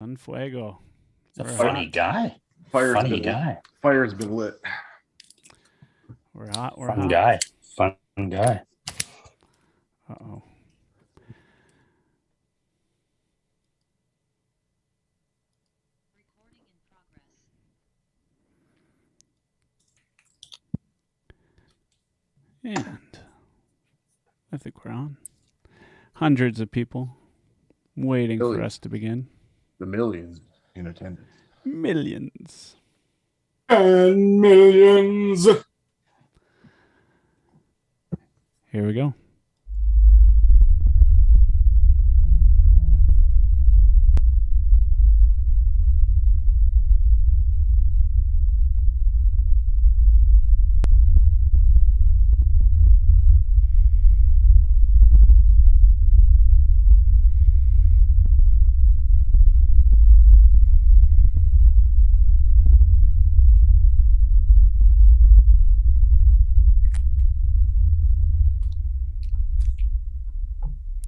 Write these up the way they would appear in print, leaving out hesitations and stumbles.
San Fuego. He's a funny guy. Fire's been lit. We're hot. Fun guy. Uh-oh. And I think we're on. Hundreds of people waiting for us to begin. The millions in attendance. Millions. And millions. Here we go.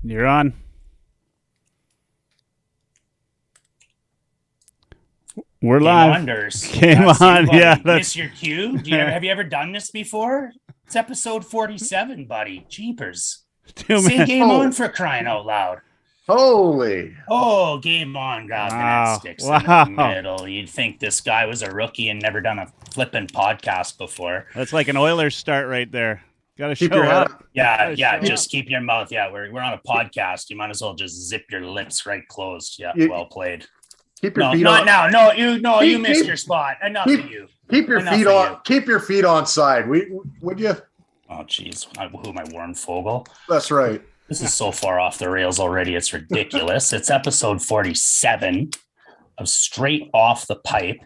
You're on. We're live. Game on. Yeah. Miss your cue. Have you ever done this before? It's episode 47, buddy. Jeepers. Say game on for crying out loud. Holy. Oh, game on. God, wow. Sticks in the middle. You'd think this guy was a rookie and never done a flipping podcast before. That's like an Oilers start right there. Got to show up. Yeah. Just keep your mouth. Yeah, we're on a podcast. You might as well just zip your lips right closed. Yeah, well played. Keep your feet on. Not now. No, you missed your spot. Enough of you. Keep your feet on. Keep your feet on side. Would you? Oh, geez. Who am I, Warren Fogle? That's right. This is so far off the rails already. It's ridiculous. It's episode 47 of Straight Off the Pipe,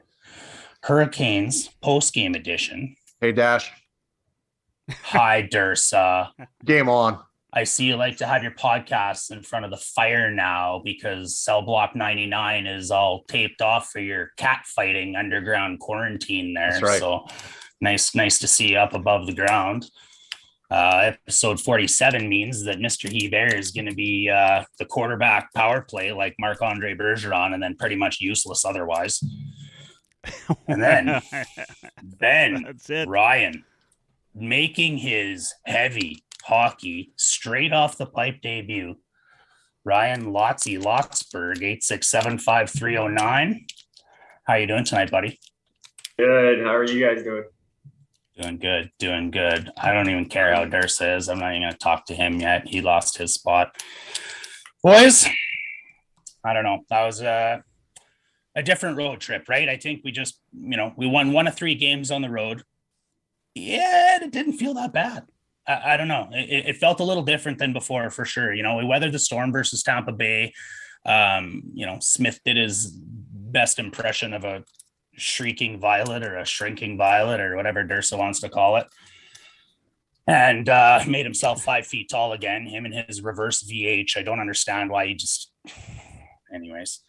Hurricanes Postgame Edition. Hey, Dash. Hi, Dursa. Game on. I see you like to have your podcasts in front of the fire now because Cell Block 99 is all taped off for your cat fighting underground quarantine there. That's right. So nice to see you up above the ground. Episode 47 means that Mr. Hebert is going to be the quarterback power play like Marc-Andre Bergeron and then pretty much useless otherwise. And then Ryan making his heavy hockey straight off the pipe debut. Ryan Lotsberg, 8675309. How you doing tonight, buddy? Good. How are you guys doing? Doing good. I don't even care how Dursa is. I'm not even going to talk to him yet. He lost his spot. Boys, I don't know. That was a different road trip, right? I think we just, we won 1 of 3 games on the road. Yeah, it didn't feel that bad. I don't know. It felt a little different than before, for sure. We weathered the storm versus Tampa Bay. Smith did his best impression of a shrieking violet or a shrinking violet or whatever Dursa wants to call it. And made himself 5 feet tall again, him and his reverse VH. I don't understand why he just... Anyways.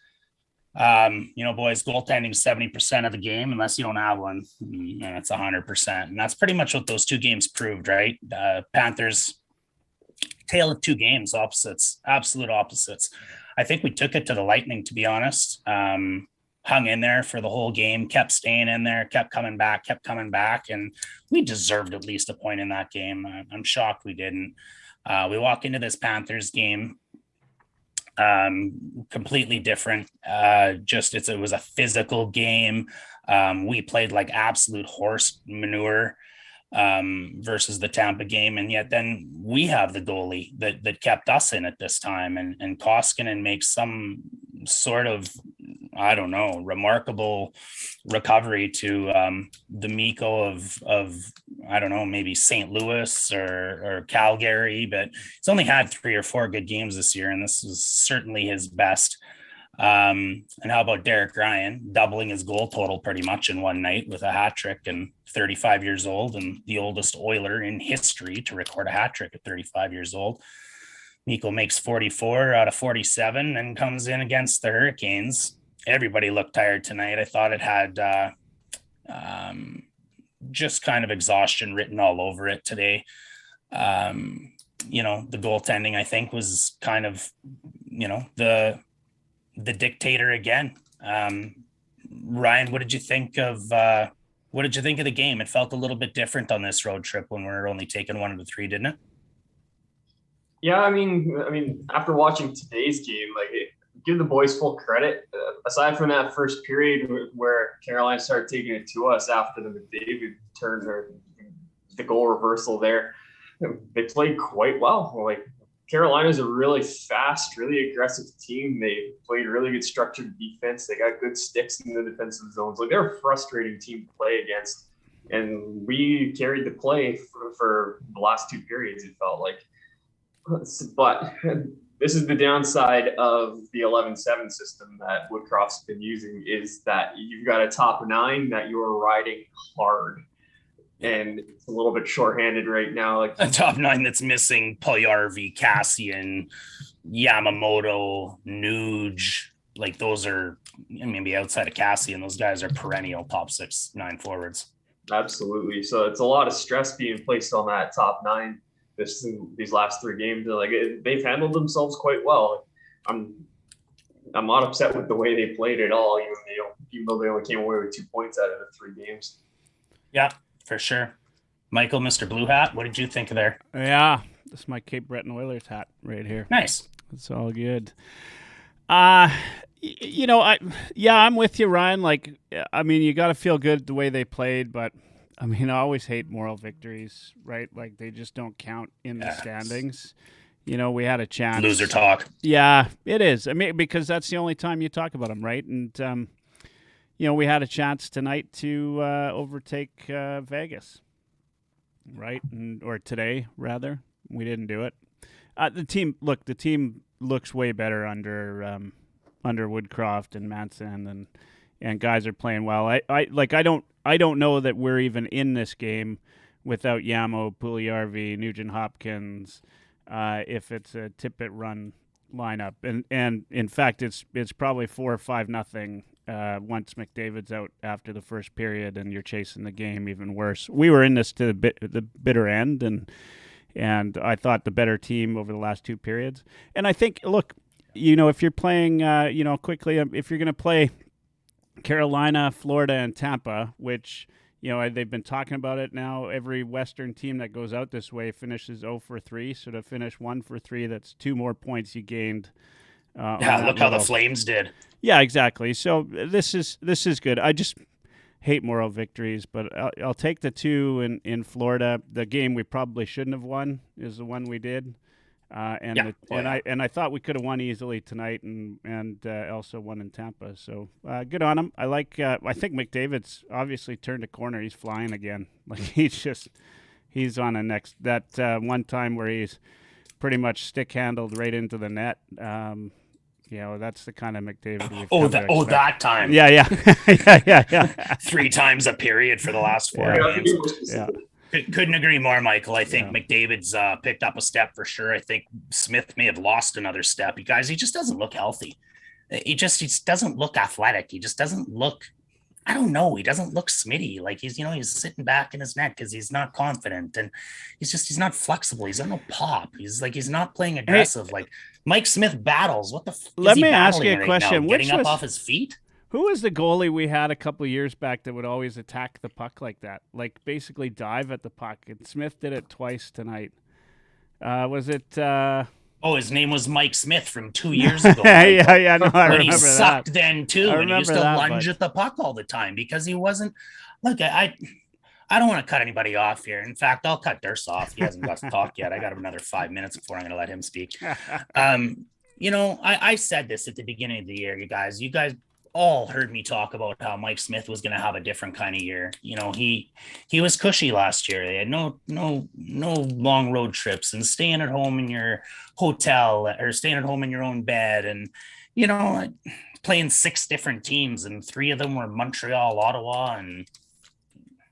Boys, goaltending 70% of the game, unless you don't have one, and it's 100%. And that's pretty much what those 2 games proved, right? Panthers, tale of 2 games, opposites, absolute opposites. I think we took it to the Lightning, to be honest. Hung in there for the whole game, kept staying in there, kept coming back, and we deserved at least a point in that game. I'm shocked we didn't. We walk into this Panthers game completely different. It was a physical game. We played like absolute horse manure versus the Tampa game, and yet then we have the goalie that kept us in at this time, and Koskinen makes some sort of, I don't know, remarkable recovery to the Mikko of I don't know, maybe St. Louis or Calgary, but he's only had 3 or 4 good games this year, and this is certainly his best. And how about Derek Ryan doubling his goal total pretty much in one night with a hat trick, and 35 years old and the oldest Oiler in history to record a hat trick at 35 years old. Mikko makes 44 out of 47 and comes in against the Hurricanes. Everybody looked tired tonight. I thought it had just kind of exhaustion written all over it today. The goaltending, I think, was kind of, the the dictator again. Ryan, what did you think of the game? It felt a little bit different on this road trip when we were only taking 1 of the 3, didn't it? Yeah, I mean, after watching today's game, give the boys full credit. Aside from that first period where Carolina started taking it to us after the McDavid turn or the goal reversal there, they played quite well. Carolina's a really fast, really aggressive team. They played really good structured defense. They got good sticks in the defensive zones. They're a frustrating team to play against. And we carried the play for the last 2 periods, it felt like. But this is the downside of the 11-7 system that Woodcroft's been using, is that you've got a top 9 that you're riding hard. And it's a little bit shorthanded right now. A top 9 that's missing Puljujarvi, Cassian, Yamamoto, Nuge. Those are, maybe outside of Cassian, those guys are perennial top 6-9 forwards. Absolutely. So it's a lot of stress being placed on that top 9 these last 3 games. They've handled themselves quite well. I'm not upset with the way they played at all, even though they only came away with 2 points out of the 3 games. Yeah, for sure. Michael, Mr. Blue Hat, what did you think of there? Yeah, this is my Cape Breton Oilers hat right here. Nice. It's all good. I'm with you, Ryan. You got to feel good the way they played, but I always hate moral victories, right? They just don't count in the standings. We had a chance. Loser talk. Yeah, it is. Because that's the only time you talk about them, right? And we had a chance tonight to overtake Vegas, right? Or today, rather. We didn't do it. The team looks way better under Woodcroft and Manson, and guys are playing well. I don't know that we're even in this game without Yamo, Puljujarvi, Nugent Hopkins, if it's a Tippett run lineup. And in fact, it's probably 4 or 5-0 once McDavid's out after the first period, and you're chasing the game even worse. We were in this to the bitter end, and I thought the better team over the last 2 periods. And I think, look, if you're playing, quickly, if you're going to play Carolina, Florida, and Tampa, which, they've been talking about it now. Every Western team that goes out this way finishes 0 for 3. So to finish 1 for 3, that's 2 more points you gained. Look how the Flames did. Yeah, exactly. So this is good. I just hate moral victories, but I'll take the 2 in Florida. The game we probably shouldn't have won is the one we did. I thought we could have won easily tonight, and also won in Tampa. So good on him. I think McDavid's obviously turned a corner. He's flying again. He's on a next. That one time where he's pretty much stick handled right into the net. That's the kind of McDavid we've come to expect. That time. Yeah. Yeah. 3 times a period for the last 4 games. Yeah. Couldn't agree more, Michael. I think McDavid's picked up a step for sure. I think Smith may have lost another step. You guys, he just doesn't look healthy. He just doesn't look athletic. He just doesn't look, I don't know. He doesn't look Smitty. He's sitting back in his net because he's not confident, and he's not flexible. He's got no pop. He's not playing aggressive. Mike Smith battles. What the? Let me ask you a question. Now? Getting up off his feet. Who was the goalie we had a couple of years back that would always attack the puck like that? Basically dive at the puck. And Smith did it twice tonight. Was it... his name was Mike Smith from 2 years ago. No, I remember that. He sucked then, too. And he used to lunge but... at the puck all the time because he wasn't... I don't want to cut anybody off here. In fact, I'll cut Durst off. He hasn't got to talk yet. I got another 5 minutes before I'm going to let him speak. I said this at the beginning of the year, you guys. You guys all heard me talk about how Mike Smith was going to have a different kind of year. He was cushy last year. They had no long road trips and staying at home in your hotel or staying at home in your own bed, and playing 6 different teams, and 3 of them were Montreal, Ottawa, and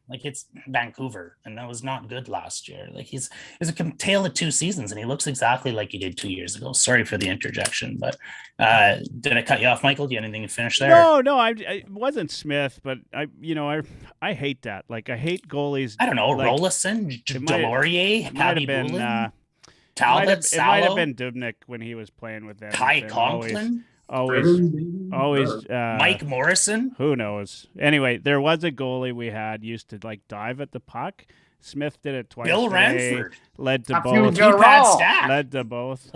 it's Vancouver, and that was not good last year. He's a tale of 2 seasons, and he looks exactly like he did 2 years ago. Sorry for the interjection, but did I cut you off, Michael? Do you have anything to finish there? No, it wasn't Smith, but I hate that. I hate goalies. I don't know, Rolison, Delorier, Patty Boulin, Talbot, it might have been Dubnyk when he was playing with them. Kai Conklin. always. Mike Morrison. Who knows? Anyway, there was a goalie we had used to like dive at the puck. Smith did it twice. Bill today, Ranford. led to A few both. go- Keypad wrong. stack. Led to both.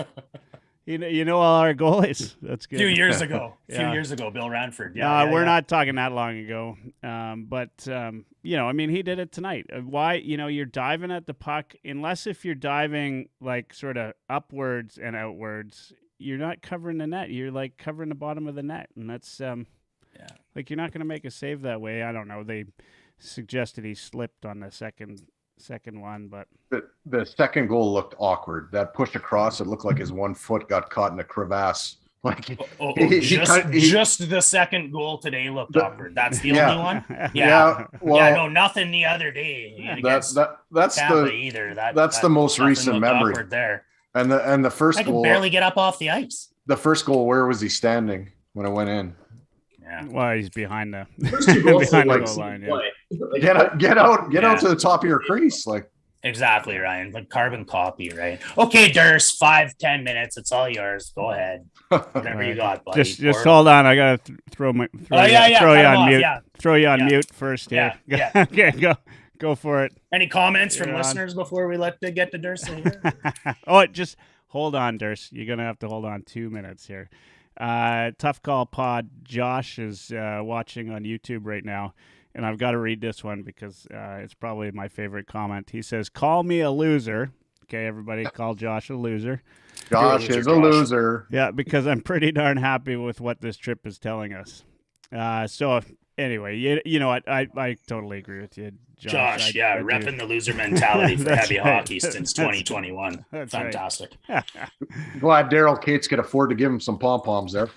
You know all our goalies. That's A good. few years ago. Yeah. Bill Ranford. We're not talking that long ago. But I mean, he did it tonight. Why? You're diving at the puck, unless if you're diving like sort of upwards and outwards, you're not covering the net. You're like covering the bottom of the net. And that's, like, you're not going to make a save that way. I don't know. They suggested he slipped on the second one, but The second goal looked awkward. That push across, it looked like his 1 foot got caught in a crevasse. Like Just the second goal today looked awkward. That's the only one. Nothing the other day. That's Tampa either. That's the most recent memory there. And the first I could goal, barely get up off the ice. the first goal, where was he standing when it went in? Yeah. well, he's behind the First two goals behind the like goal line. Yeah. play. Like, Get out to the top of your crease. Like, Exactly, Ryan. Like carbon copy, right? Okay, Durst, 5-10 minutes. It's all yours. Go ahead. Whatever you got, buddy. Just hold on. I gotta throw you on mute. Yeah. Throw you on Yeah. mute first here. Yeah. Okay, go for it. Any comments from You're on. listeners before we get to Durst? Just hold on, Durst. You're gonna have to hold on 2 minutes here. Tough Call Pod. Josh is watching on YouTube right now, and I've got to read this one because it's probably my favorite comment. He says, "Call me a loser." Okay, everybody, call Josh a loser. Josh is a loser. Yeah, because I'm pretty darn happy with what this trip is telling us. So anyway, you know what? I totally agree with you, Josh. I do. Repping the loser mentality for That's heavy right. hockey since 2021. That's Fantastic. Glad Daryl Cates could afford to give him some pom poms there.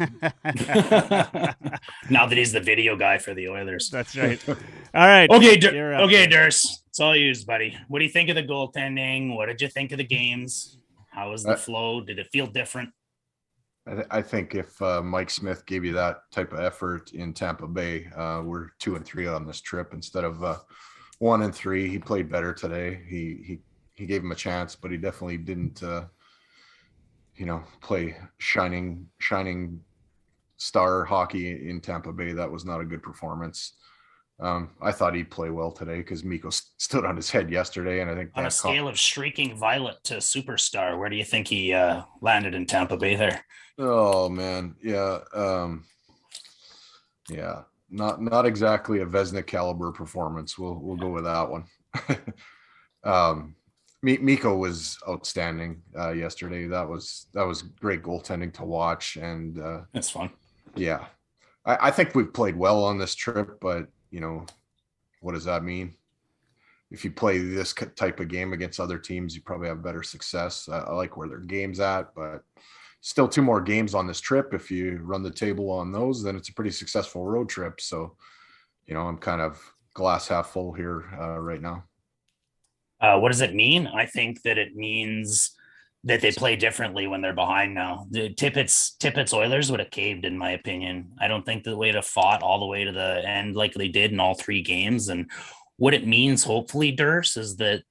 Now that he's the video guy for the Oilers. That's right. All right. Okay, You're up. Durst. It's all yours, buddy. What do you think of the goaltending? What did you think of the games? How was the flow? Did it feel different? I think if Mike Smith gave you that type of effort in Tampa Bay, we're 2-3 on this trip instead of 1-3. He played better today. He gave him a chance, but he definitely didn't, play shining star hockey in Tampa Bay. That was not a good performance. I thought he'd play well today because Mikko stood on his head yesterday, and I think on a scale of streaking violet to superstar, where do you think he landed in Tampa Bay there? Oh man, yeah, not exactly a Vezina caliber performance. We'll go with that one. Mikko was outstanding yesterday. That was great goaltending to watch, and that's fun. Yeah, I think we've played well on this trip, but what does that mean? If you play this type of game against other teams, you probably have better success. I like where their game's at, but still 2 more games on this trip. If you run the table on those, then it's a pretty successful road trip. So, I'm kind of glass half full here right now. What does it mean? I think that it means that they play differently when they're behind now. The Tippett's Oilers would have caved, in my opinion. I don't think the way to fought all the way to the end like they did in all 3 games. And what it means, hopefully, Durst, is that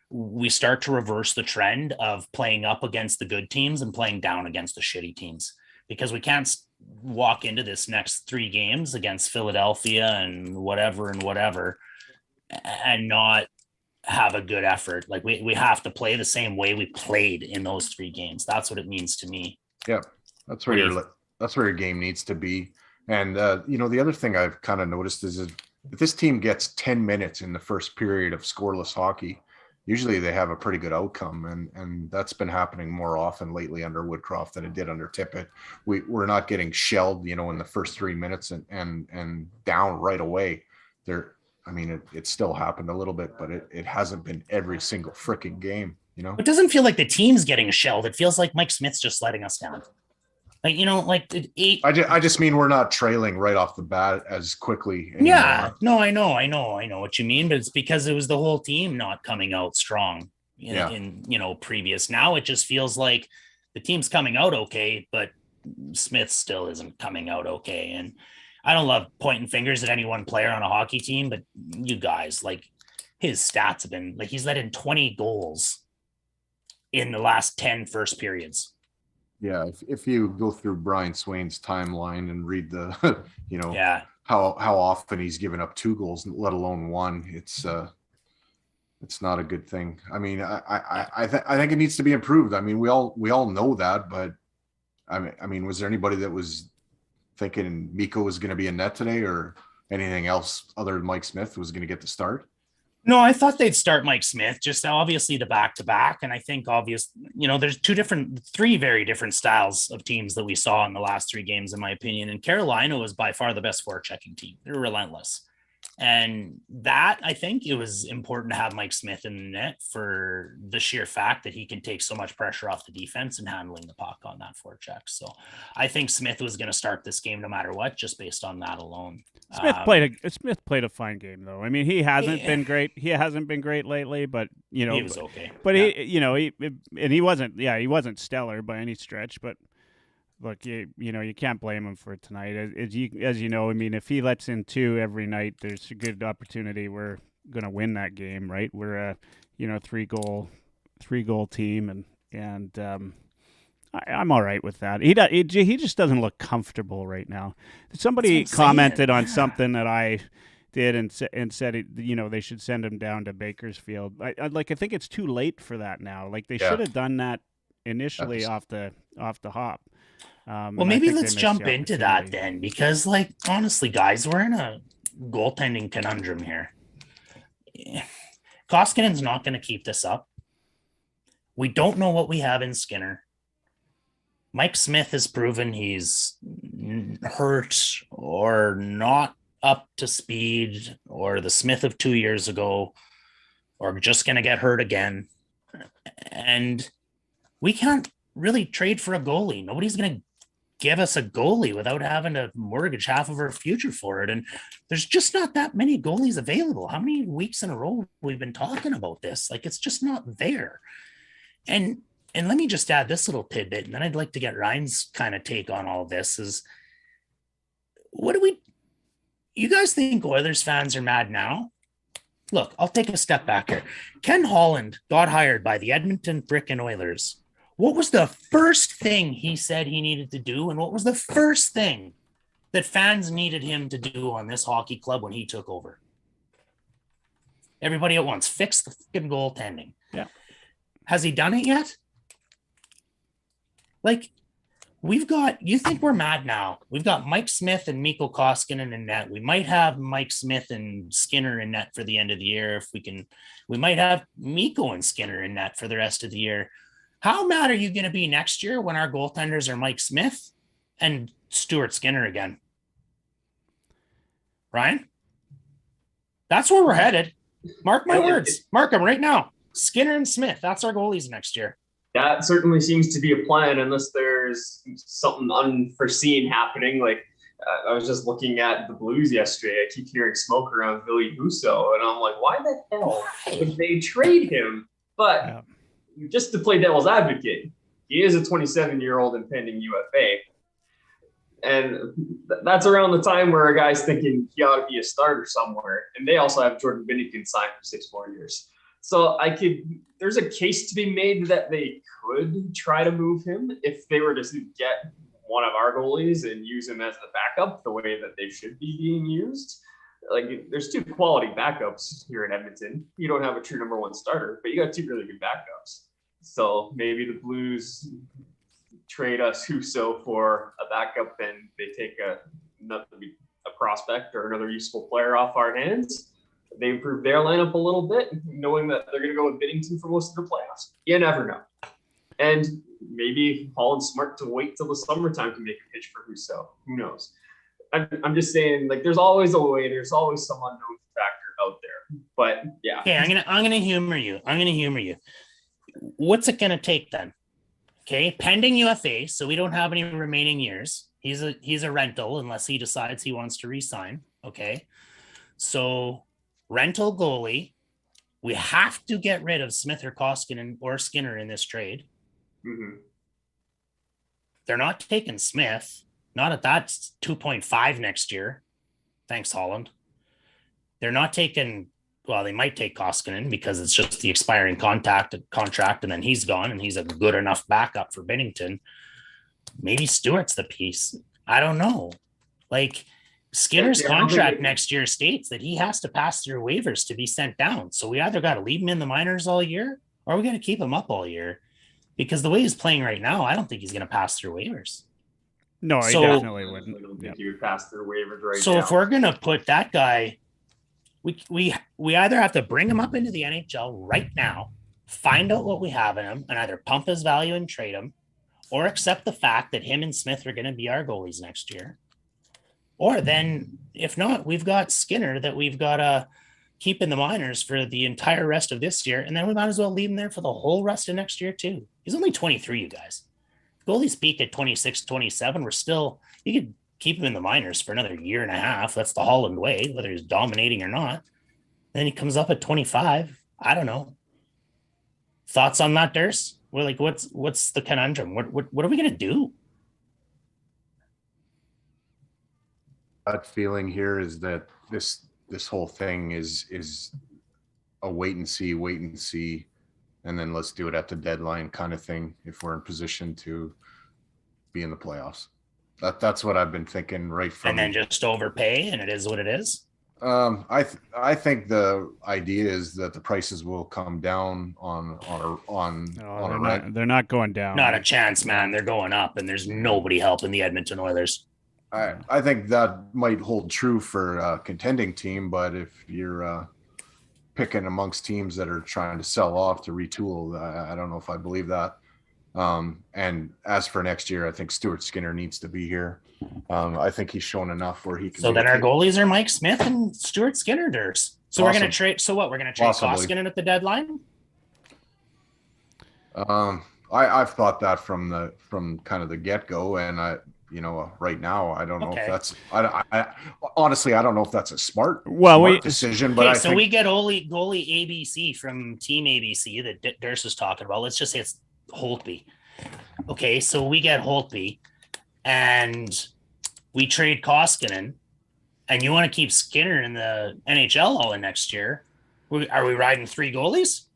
we start to reverse the trend of playing up against the good teams and playing down against the shitty teams, because we can't walk into this next 3 games against Philadelphia and whatever and not have a good effort. Like we have to play the same way we played in those 3 games. That's what it means to me. Yeah, that's where your game needs to be. And the other thing I've kind of noticed is if this team gets 10 minutes in the first period of scoreless hockey, usually they have a pretty good outcome, and that's been happening more often lately under Woodcroft than it did under Tippett. We're not getting shelled, in the first 3 minutes and down right away. It still happened a little bit, but it hasn't been every single freaking game, It doesn't feel like the team's getting shelled. It feels like Mike Smith's just letting us down. I just mean we're not trailing right off the bat as quickly anymore. Yeah, no, I know what you mean, but it's because it was the whole team not coming out strong in previous. Now it just feels like the team's coming out okay, but Smith still isn't coming out okay. And I don't love pointing fingers at any one player on a hockey team, but you guys, like, his stats have been like he's let in 20 goals in the last 10 first periods. Yeah, if you go through Brian Swain's timeline and read the, Yeah. how often he's given up 2 goals, let alone 1, it's not a good thing. I mean, I think it needs to be improved. I mean, we all know that, but I mean, was there anybody that was thinking Mikko was going to be in net today, or anything else other than Mike Smith was going to get the start? No, I thought they'd start Mike Smith, just obviously the back-to-back. And I think there's 3 very different styles of teams that we saw in the last 3 games, in my opinion. And Carolina was by far the best forechecking team. They're relentless. And that, I think it was important to have Mike Smith in the net for the sheer fact that he can take so much pressure off the defense and handling the puck on that forecheck. So I think Smith was going to start this game no matter what, just based on that alone. Smith played a fine game, though. I mean, he hasn't been great. He hasn't been great lately, but he was okay. But he wasn't stellar by any stretch. But look, you can't blame him for tonight. As you know, I mean, if he lets in 2 every night, there's a good opportunity we're going to win that game, right? We're a 3-goal team, and I'm all right with that. He just doesn't look comfortable right now. Somebody commented on something that I did and said they should send him down to Bakersfield. I think it's too late for that now. Like they should have done that initially off the hop. Well, maybe let's jump into that then, because honestly, guys, we're in a goaltending conundrum here. Koskinen's not going to keep this up. We don't know what we have in Skinner. Mike Smith has proven he's hurt or not up to speed, or the Smith of 2 years ago, or just going to get hurt again. And we can't really trade for a goalie. Nobody's going to give us a goalie without having to mortgage half of our future for it. And there's just not that many goalies available. How many weeks in a row we've been talking about this? It's just not there. And let me just add this little tidbit, and then I'd like to get Ryan's kind of take on all this is, you guys think Oilers fans are mad now? Look, I'll take a step back here. Ken Holland got hired by the Edmonton frickin' Oilers. What was the first thing he said he needed to do? And what was the first thing that fans needed him to do on this hockey club when he took over? Everybody at once, fix the fucking goaltending. Yeah. Has he done it yet? You think we're mad now? We've got Mike Smith and Mikko Koskinen in net. We might have Mike Smith and Skinner in net for the end of the year. We might have Mikko and Skinner in net for the rest of the year. How mad are you going to be next year when our goaltenders are Mike Smith and Stuart Skinner again? Ryan? That's where we're headed. Mark my words. Mark them right now. Skinner and Smith. That's our goalies next year. That certainly seems to be a plan, unless there's something unforeseen happening. I was just looking at the Blues yesterday. I keep hearing smoke around Ville Husso, and I'm like, why the hell would they trade him? But just to play devil's advocate, he is a 27-year-old impending UFA. And that's around the time where a guy's thinking he ought to be a starter somewhere. And they also have Jordan Binnington signed for 6 more years. So there's a case to be made that they could try to move him if they were to get one of our goalies and use him as the backup the way that they should be being used. There's 2 quality backups here in Edmonton. You don't have a true number 1 starter, but you got 2 really good backups. So maybe the Blues trade us Husso for a backup and they take a prospect or another useful player off our hands. They improve their lineup a little bit, knowing that they're going to go with Binnington for most of the playoffs. You never know. And maybe Holland's smart to wait till the summertime to make a pitch for Husso. Who knows? I'm just saying, there's always a way. There's always some unknown factor out there. But yeah. Okay, I'm gonna humor you. What's it gonna take then? Okay, pending UFA, so we don't have any remaining years. He's a rental unless he decides he wants to re-sign. Okay, so rental goalie. We have to get rid of Smith or Koskinen or Skinner in this trade. Mm-hmm. They're not taking Smith. Not at that 2.5 next year. Thanks, Holland. They're not taking, they might take Koskinen because it's just the expiring contract and then he's gone and he's a good enough backup for Binnington. Maybe Stewart's the piece. I don't know. Like Skinner's contract next year states that he has to pass through waivers to be sent down. So we either got to leave him in the minors all year or we got to keep him up all year. Because the way he's playing right now, I don't think he's going to pass through waivers. No, he definitely wouldn't. I don't think he would pass through waivers right now. So if we're going to put that guy, we either have to bring him up into the NHL right now, find out what we have in him, and either pump his value and trade him, or accept the fact that him and Smith are going to be our goalies next year. Or then, if not, we've got Skinner that we've got to keep in the minors for the entire rest of this year, and then we might as well leave him there for the whole rest of next year too. He's only 23, you guys. Goalies peak at 26, 27. We're still, you could keep him in the minors for another year and a half. That's the Holland way, whether he's dominating or not. Then he comes up at 25. I don't know. Thoughts on that, Durs? We're like, what's the conundrum? What are we gonna do? That feeling here is that this whole thing is a wait and see, and then let's do it at the deadline kind of thing if we're in position to be in the playoffs. That's what I've been thinking right from. And then just overpay, and it is what it is. I think the idea is that the prices will come down on a rent. They're not going down. Not a chance, man. They're going up, and there's nobody helping the Edmonton Oilers. I think that might hold true for a contending team, but if you're picking amongst teams that are trying to sell off to retool, I don't know if I believe that. And as for next year, I think Stuart Skinner needs to be here. I think he's shown enough where he can. So then our goalies are Mike Smith and Stuart Skinner. Durs. So we're going to trade. So what? We're going to trade Koskinen at the deadline. I've thought that from kind of the get go, and right now I don't know if that's. I honestly I don't know if that's a smart decision. But so we get goalie ABC from Team ABC that Durs was talking about. Let's just say it's Holtby. Okay, so we get Holtby, and we trade Koskinen, and you want to keep Skinner in the NHL all in next year. Are we riding 3 goalies?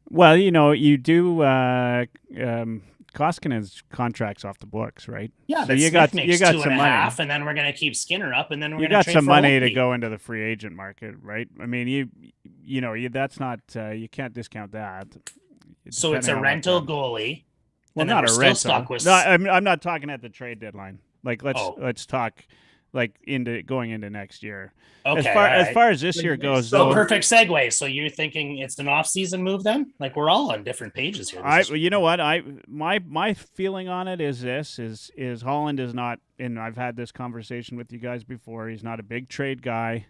Well, you do Koskinen's contract's off the books, right? Yeah, so you got some money, and then we're going to keep Skinner up, and then you got some money to go into the free agent market, right? I mean, that's not you can't discount that. So it's a rental goalie. Well, not a rental. No, I'm not talking at the trade deadline. Like let's talk like going into next year. Okay. As far as this year goes, so perfect segue. So you're thinking it's an off-season move then? Like we're all on different pages here. You know what? My feeling on it is this: is Holland is not, and I've had this conversation with you guys before. He's not a big trade guy.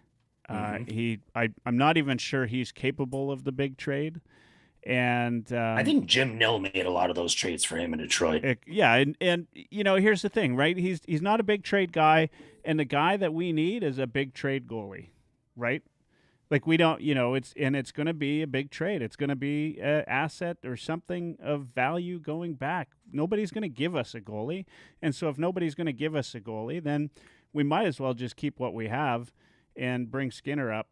I'm not even sure he's capable of the big trade. And I think Jim Nill made a lot of those trades for him in Detroit. And here's the thing, right? He's not a big trade guy, and the guy that we need is a big trade goalie, right? Like we don't, it's going to be a big trade. It's going to be an asset or something of value going back. Nobody's going to give us a goalie, and so if nobody's going to give us a goalie, then we might as well just keep what we have and bring Skinner up,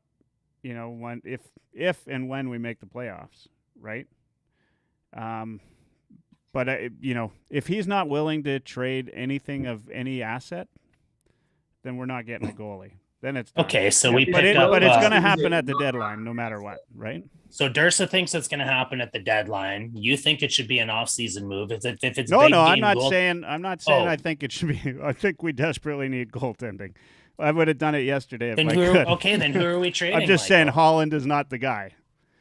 if and when we make the playoffs. Right. But if he's not willing to trade anything of any asset, then we're not getting a goalie. Then it's done. Okay. So but it's going to happen at the deadline, no matter what. Right. So Dursa thinks it's going to happen at the deadline. You think it should be an off-season move? If it's no, I'm not saying I think it should be. I think we desperately need goaltending. I would have done it yesterday if I could. Okay, then who are we trading? I'm just saying Holland is not the guy.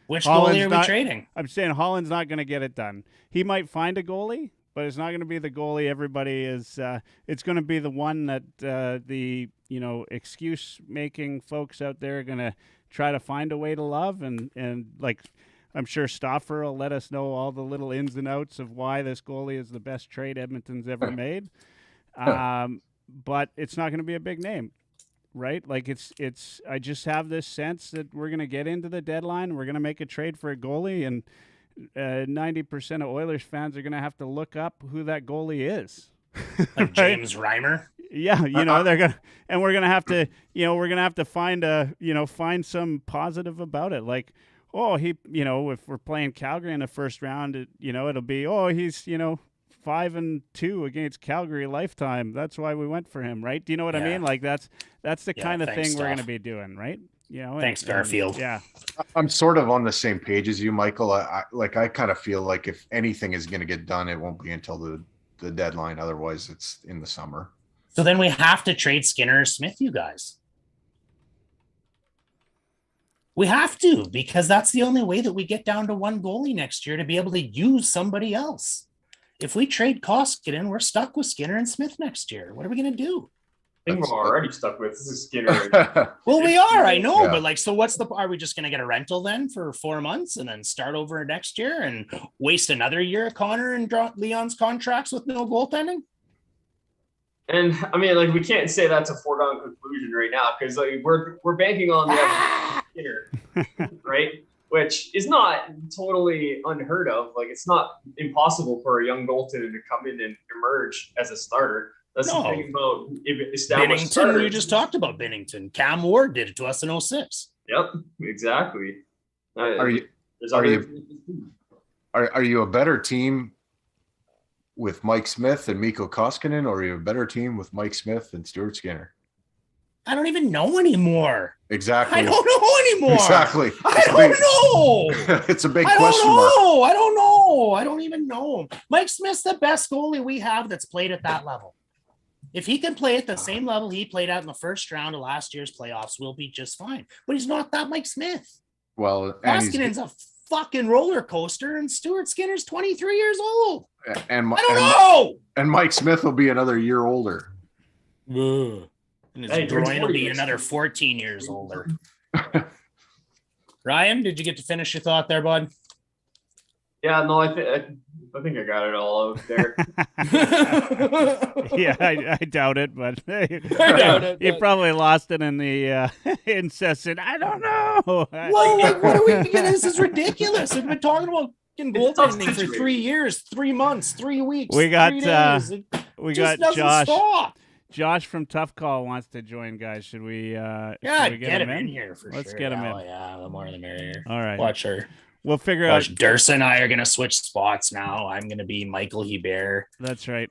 Which goalie are we trading? I'm saying Holland's not going to get it done. He might find a goalie, but it's not going to be the goalie everybody is. It's going to be the one that the excuse-making folks out there are going to try to find a way to love. And like I'm sure Stauffer will let us know all the little ins and outs of why this goalie is the best trade Edmonton's ever made. But it's not going to be a big name. Right? Like it's I just have this sense that we're going to get into the deadline. We're going to make a trade for a goalie, and 90% of Oilers fans are going to have to look up who that goalie is. Like right? James Reimer. Yeah. They're going to, and we're going to have to, we're going to have to find some positive about it. Like, if we're playing Calgary in the first round, it'll be, he's, 5-2 against Calgary lifetime. That's why we went for him, right? Do you know what I mean? Like that's the kind of thing we're going to be doing, right? You know. Thanks, Garfield. Yeah. I'm sort of on the same page as you, Michael. I kind of feel like if anything is going to get done, it won't be until the deadline. Otherwise, it's in the summer. So then we have to trade Skinner or Smith, you guys. We have to, because that's the only way that we get down to one goalie next year to be able to use somebody else. If we trade Koskinen, we're stuck with Skinner and Smith next year. What are we going to do? I think we're already stuck with this is Skinner. Well, we are, I know, but like, so are we just going to get a rental then for 4 months and then start over next year and waste another year of Connor and Leon's contracts with no goaltending? And I mean, like, we can't say that's a foregone conclusion right now because like we're banking on the Skinner, right? Which is not totally unheard of. Like, it's not impossible for a young goaltender to come in and emerge as a starter. That's the thing about established starters. We just talked about Binnington. Cam Ward did it to us in 2006. Yep, exactly. Are you a better team with Mike Smith and Mikko Koskinen, or are you a better team with Mike Smith and Stuart Skinner? I don't even know anymore. Exactly. I don't know anymore. Exactly. I don't know. It's a big question mark. I don't know. I don't even know. Mike Smith's the best goalie we have that's played at that level. If he can play at the same level he played at in the first round of last year's playoffs, we'll be just fine. But he's not that Mike Smith. Well, Koskinen's a fucking roller coaster, and Stuart Skinner's 23 years old. And I don't know. And Mike Smith will be another year older. And his groin will be another 14 years older. Ryan, did you get to finish your thought there, bud? Yeah, no, I think I got it all out there. Yeah, I doubt it, but You probably lost it in the incessant. I don't know. Well, like, what are we doing? This is ridiculous. We've been talking about goaltending for 3 years, 3 months, 3 weeks. We got 3 days. Josh. Stop. Josh from Tough Call wants to join, guys. Should we? Get him in here for Let's sure. get him in. Yeah, the more the merrier. All right. Watch her. We'll figure out. Dursa and I are going to switch spots now. I'm going to be Michael Hebert. That's right.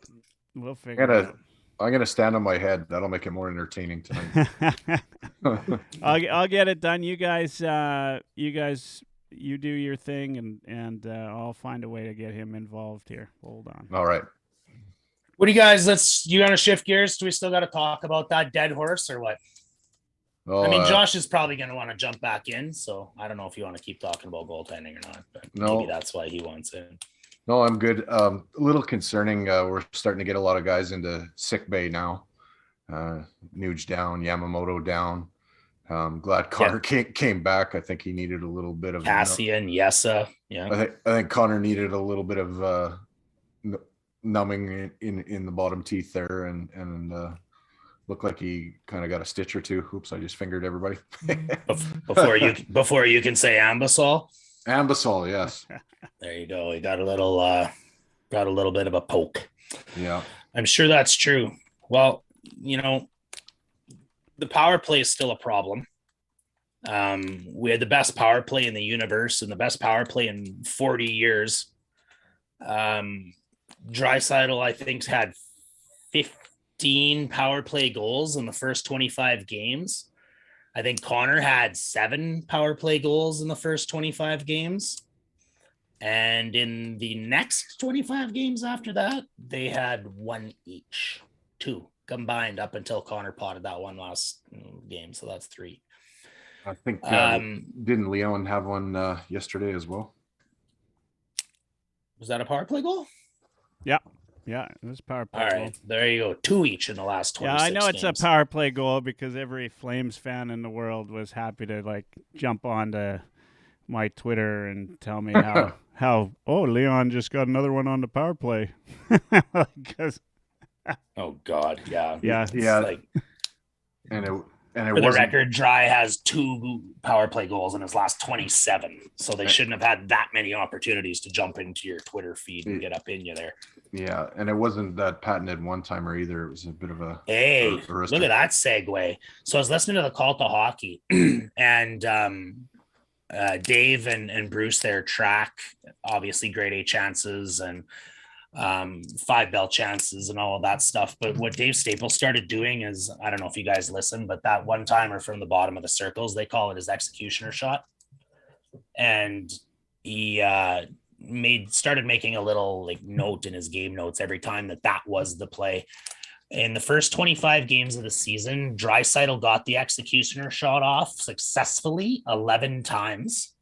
We'll figure it out. I'm going to stand on my head. That'll make it more entertaining tonight. I'll get it done. You guys, you do your thing, and I'll find a way to get him involved here. Hold on. All right. What do you guys? You want to shift gears? Do we still got to talk about that dead horse or what? Oh, I mean, Josh is probably going to want to jump back in, so I don't know if you want to keep talking about goaltending or not, but maybe that's why he wants in. No, I'm good. A little concerning. We're starting to get a lot of guys into sick bay now. Nuge down, Yamamoto down. Glad Connor came back. I think he needed a little bit of Cassian, Yessa. Yeah, I think Connor needed a little bit of numbing in the bottom teeth there, and looked like he kind of got a stitch or two. Oops, I just fingered everybody. before you can say Ambisol. Ambisol, yes. There you go. He got a little bit of a poke. Yeah, I'm sure that's true. Well, the power play is still a problem. We had the best power play in the universe and the best power play in 40 years. Draisaitl, I think, had 15 power play goals in the first 25 games. I think Connor had 7 power play goals in the first 25 games. And in the next 25 games after that, they had 1 each, 2 combined up until Connor potted that one last game. So that's 3. I think didn't Leon have one yesterday as well? Was that a power play goal? Yeah, it was power play. All right, goal. There you go. 2 each in the last 26 Yeah, I know games. it's a power play goal because every Flames fan in the world was happy to jump onto my Twitter and tell me how Leon just got another one on the power play. Oh God, yeah. And it for the record, Dry has 2 power play goals in his last 27, so they shouldn't have had that many opportunities to jump into your Twitter feed and get up in you there. Yeah, and it wasn't that patented one-timer either. It was a bit of a... Look at that segue. So I was listening to the Call to Hockey, and Dave and Bruce there track, obviously, grade A chances, and 5 bell chances and all of that stuff. But what Dave Staples started doing is, I don't know if you guys listen, but that one timer from the bottom of the circles, they call it his executioner shot. And he started making a little like note in his game notes every time that was the play. In the first 25 games of the season, Draisaitl got the executioner shot off successfully 11 times.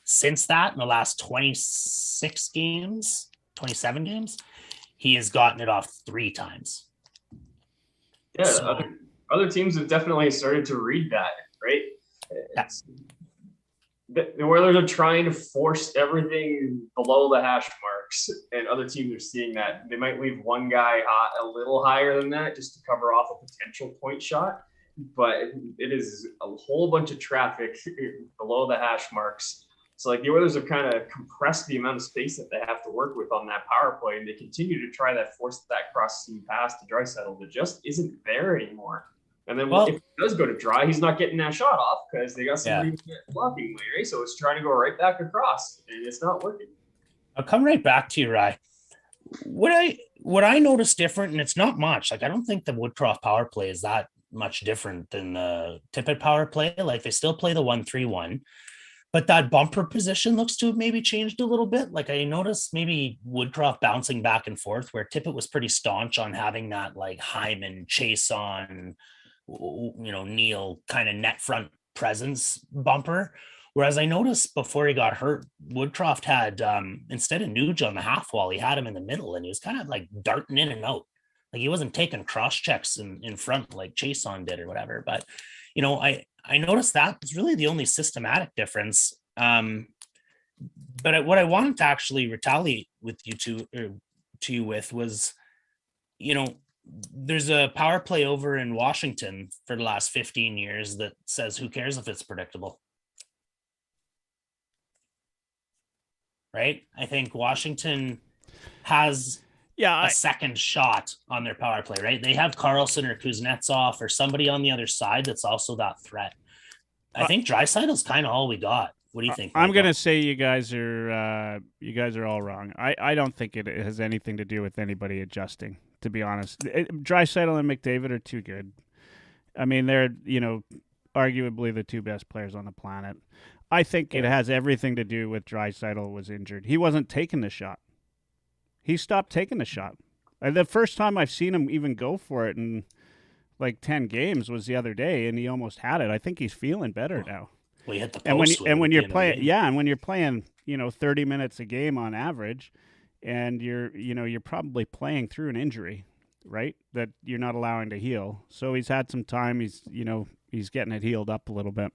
Since that, in the last 27 games, he has gotten it off 3 times. Yeah, so, other teams have definitely started to read that, right? The Oilers are trying to force everything below the hash marks, and other teams are seeing that. They might leave one guy a little higher than that just to cover off a potential point shot, but it is a whole bunch of traffic below the hash marks. So like the Oilers have kind of compressed the amount of space that they have to work with on that power play, and they continue to try that force that cross-seam pass to Draisaitl that just isn't there anymore. And then if it does go to Dry, he's not getting that shot off because they got somebody blocking later. So it's trying to go right back across, and it's not working. I'll come right back to you, Rye. What I noticed different, and it's not much. Like I don't think the Woodcroft power play is that much different than the Tippett power play. Like they still play the 1-3-1, but that bumper position looks to have maybe changed a little bit. Like I noticed maybe Woodcroft bouncing back and forth, where Tippett was pretty staunch on having that like Hyman chase on, Neil kind of net front presence bumper. Whereas I noticed before he got hurt, Woodcroft had, instead of Nuge on the half wall, he had him in the middle, and he was kind of like darting in and out. Like he wasn't taking cross checks in front like Chason did or whatever. But, I noticed that was really the only systematic difference. But what I wanted to actually retaliate with to you with was, there's a power play over in Washington for the last 15 years that says, who cares if it's predictable? Right? I think Washington has a second shot on their power play, right? They have Carlson or Kuznetsov or somebody on the other side that's also that threat. I think Draisaitl's kind of all we got. What do you think? I'm going to say you guys are all wrong. I don't think it has anything to do with anybody adjusting, to be honest. Draisaitl and McDavid are too good. I mean, they're, arguably the 2 best players on the planet. I think it has everything to do with Draisaitl was injured. He wasn't taking the shot. He stopped taking the shot. The first time I've seen him even go for it in like 10 games was the other day, and he almost had it. I think he's feeling better now. Well, he hit the post and when you're playing, and when you're playing, 30 minutes a game on average, and you're probably playing through an injury, right? That you're not allowing to heal. So he's had some time. He's getting it healed up a little bit.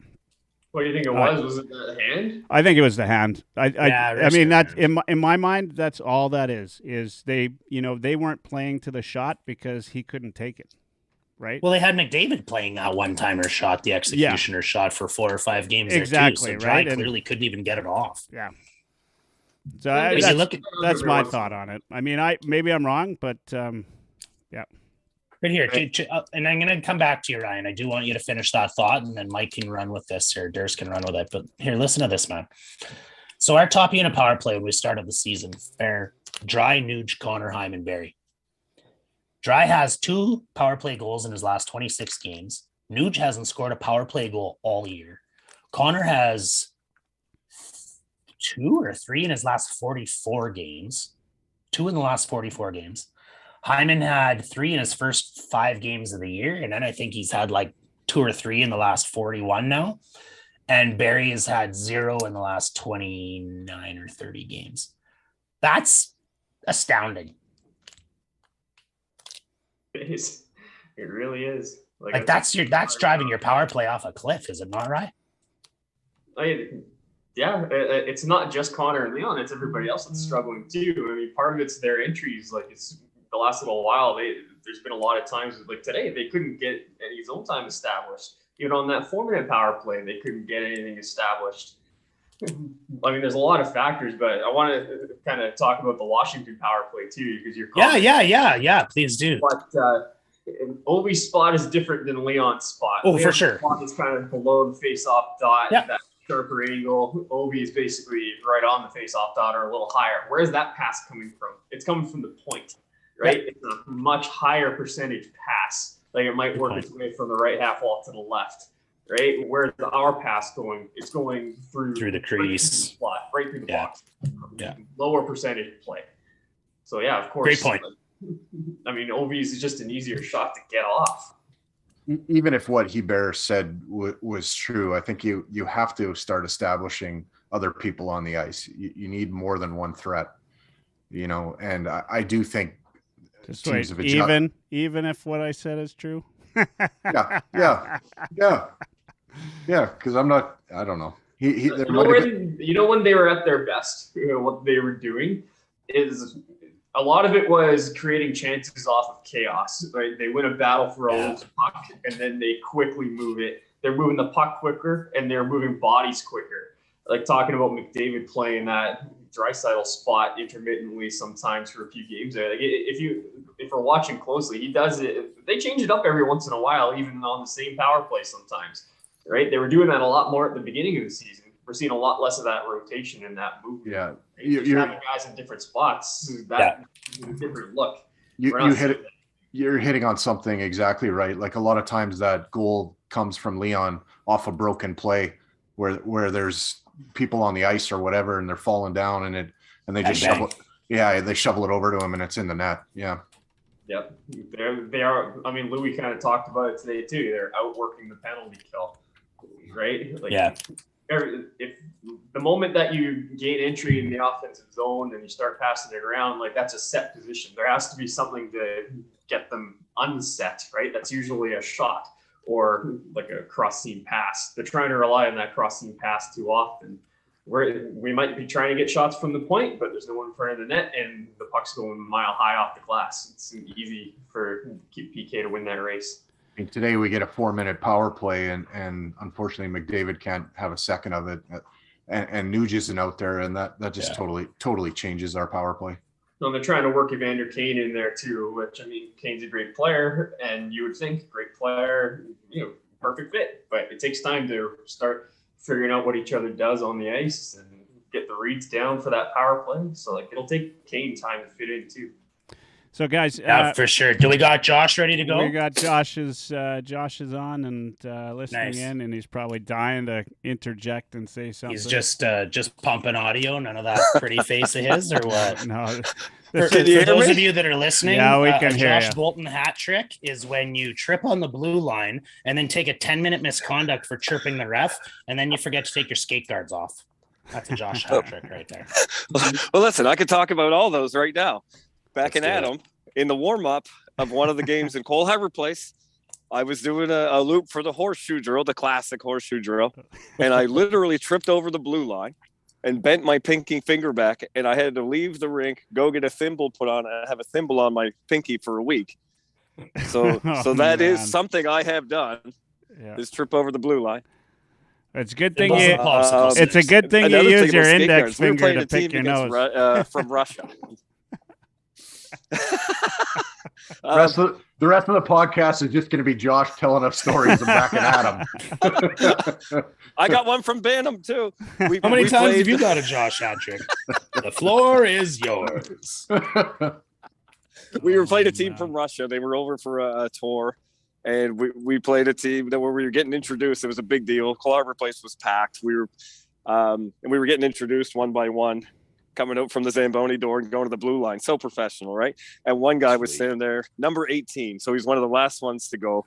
What do you think it was? Was it the hand? I think it was the hand. I mean, that in my mind, that's all that is they, they weren't playing to the shot because he couldn't take it. Right. Well, they had McDavid playing that one-timer shot, the executioner shot for 4 or 5 games. Exactly. There too. So right. Clearly couldn't even get it off. Yeah. So that's my thought on it. I mean, maybe I'm wrong, but yeah. Right here, and I'm going to come back to you, Ryan. I do want you to finish that thought, and then Mike can run with this, or Durs can run with it. But here, listen to this, man. So our top unit power play when we started the season, fair, Dry, Nuge, Connor, Hyman, Barry. Dry has 2 power play goals in his last 26 games. Nuge hasn't scored a power play goal all year. Connor has 2 or 3 in his last 44 games. 2 in the last 44 games. Hyman had 3 in his first 5 games of the year. And then I think he's had like 2 or 3 in the last 41 now. And Barry has had 0 in the last 29 or 30 games. That's astounding. It is. It really is. Like that's driving your power play off a cliff, is it not, right? It's not just Connor and Leon; it's everybody else that's struggling too. I mean, part of it's their entries. Like it's the last little while. There's been a lot of times like today they couldn't get any zone time established. Even on that 4-minute power play, they couldn't get anything established. I mean, there's a lot of factors, but I want to kind of talk about the Washington power play too, because you're please do. But Ovi's spot is different than Leon's spot. Leon's for sure. Spot is kind of below the face-off dot. Yeah. That sharper angle. Ovi is basically right on the face-off dot or a little higher. Where's that pass coming from? It's coming from the point, right? Yeah. It's a much higher percentage pass. Like it might work its way from the right half wall to the left, right? Where's our pass going? It's going through the crease, right through the box. Yeah. Lower percentage play. So yeah, of course. Great point. I mean, Ovi's is just an easier shot to get off. Even if what Hebert said was true, I think you have to start establishing other people on the ice. You need more than one threat, and I do think just teams wait, even if what I said is true. Yeah. Because I don't know. When they were at their best, what they were doing is a lot of it was creating chances off of chaos, right? They win a battle for a loose puck, and then they quickly move it. They're moving the puck quicker, and they're moving bodies quicker. Like talking about McDavid playing that Draisaitl spot intermittently sometimes for a few games there. Like if we're watching closely, he does it. They change it up every once in a while, even on the same power play sometimes, right? They were doing that a lot more at the beginning of the season. We're seeing a lot less of that rotation and that movement. Yeah. You're having guys in different spots. That is a different look. You're hitting on something exactly right. Like a lot of times that goal comes from Leon off a broken play where there's people on the ice or whatever and they're falling down and they just shovel it. Yeah, they shovel it over to him and it's in the net. Yeah. Yep. They are. I mean, Louis kind of talked about it today too. They're outworking the penalty kill, right? If the moment that you gain entry in the offensive zone and you start passing it around, like that's a set position. There has to be something to get them unset, right? That's usually a shot or like a cross seam pass. They're trying to rely on that cross seam pass too often. We might be trying to get shots from the point, but there's no one in front of the net and the puck's going a mile high off the glass. It's easy for PK to win that race. I mean, today we get a 4-minute power play and unfortunately McDavid can't have a second of it and Nuge isn't out there and that just totally changes our power play. No, they're trying to work Evander Kane in there too, which I mean, Kane's a great player and you would think great player, perfect fit, but it takes time to start figuring out what each other does on the ice and get the reads down for that power play. So it'll take Kane time to fit in too. So guys, for sure. Do we got Josh ready to go? We got Josh is on and listening in, and he's probably dying to interject and say something. He's just pumping audio. None of that pretty face of his, or what? No. For those of you that are listening, we can hear Josh Bolton hat trick is when you trip on the blue line and then take a 10-minute misconduct for chirping the ref, and then you forget to take your skate guards off. That's a Josh hat trick right there. Well, listen, I could talk about all those right now. Back in Adam, in the warm-up of one of the games in Cole Harbour Place, I was doing a loop for the horseshoe drill, the classic horseshoe drill, and I literally tripped over the blue line and bent my pinky finger back, and I had to leave the rink, go get a thimble put on. I have a thimble on my pinky for a week. So that is something I have done, is trip over the blue line. It's a good thing it's a good thing you use your index finger to pick your nose. From Russia. The rest of the podcast is just going to be Josh telling us stories and backing Adam. I got one from Bantam too. How many times have you got a Josh hat trick? The floor is yours. We were playing a team from Russia. They were over for a tour, and we played a team where we were getting introduced. It was a big deal. Cole Harbour Place was packed. We were getting introduced one by one, coming out from the Zamboni door and going to the blue line. So professional, right? And one guy was standing there, number 18. So he's one of the last ones to go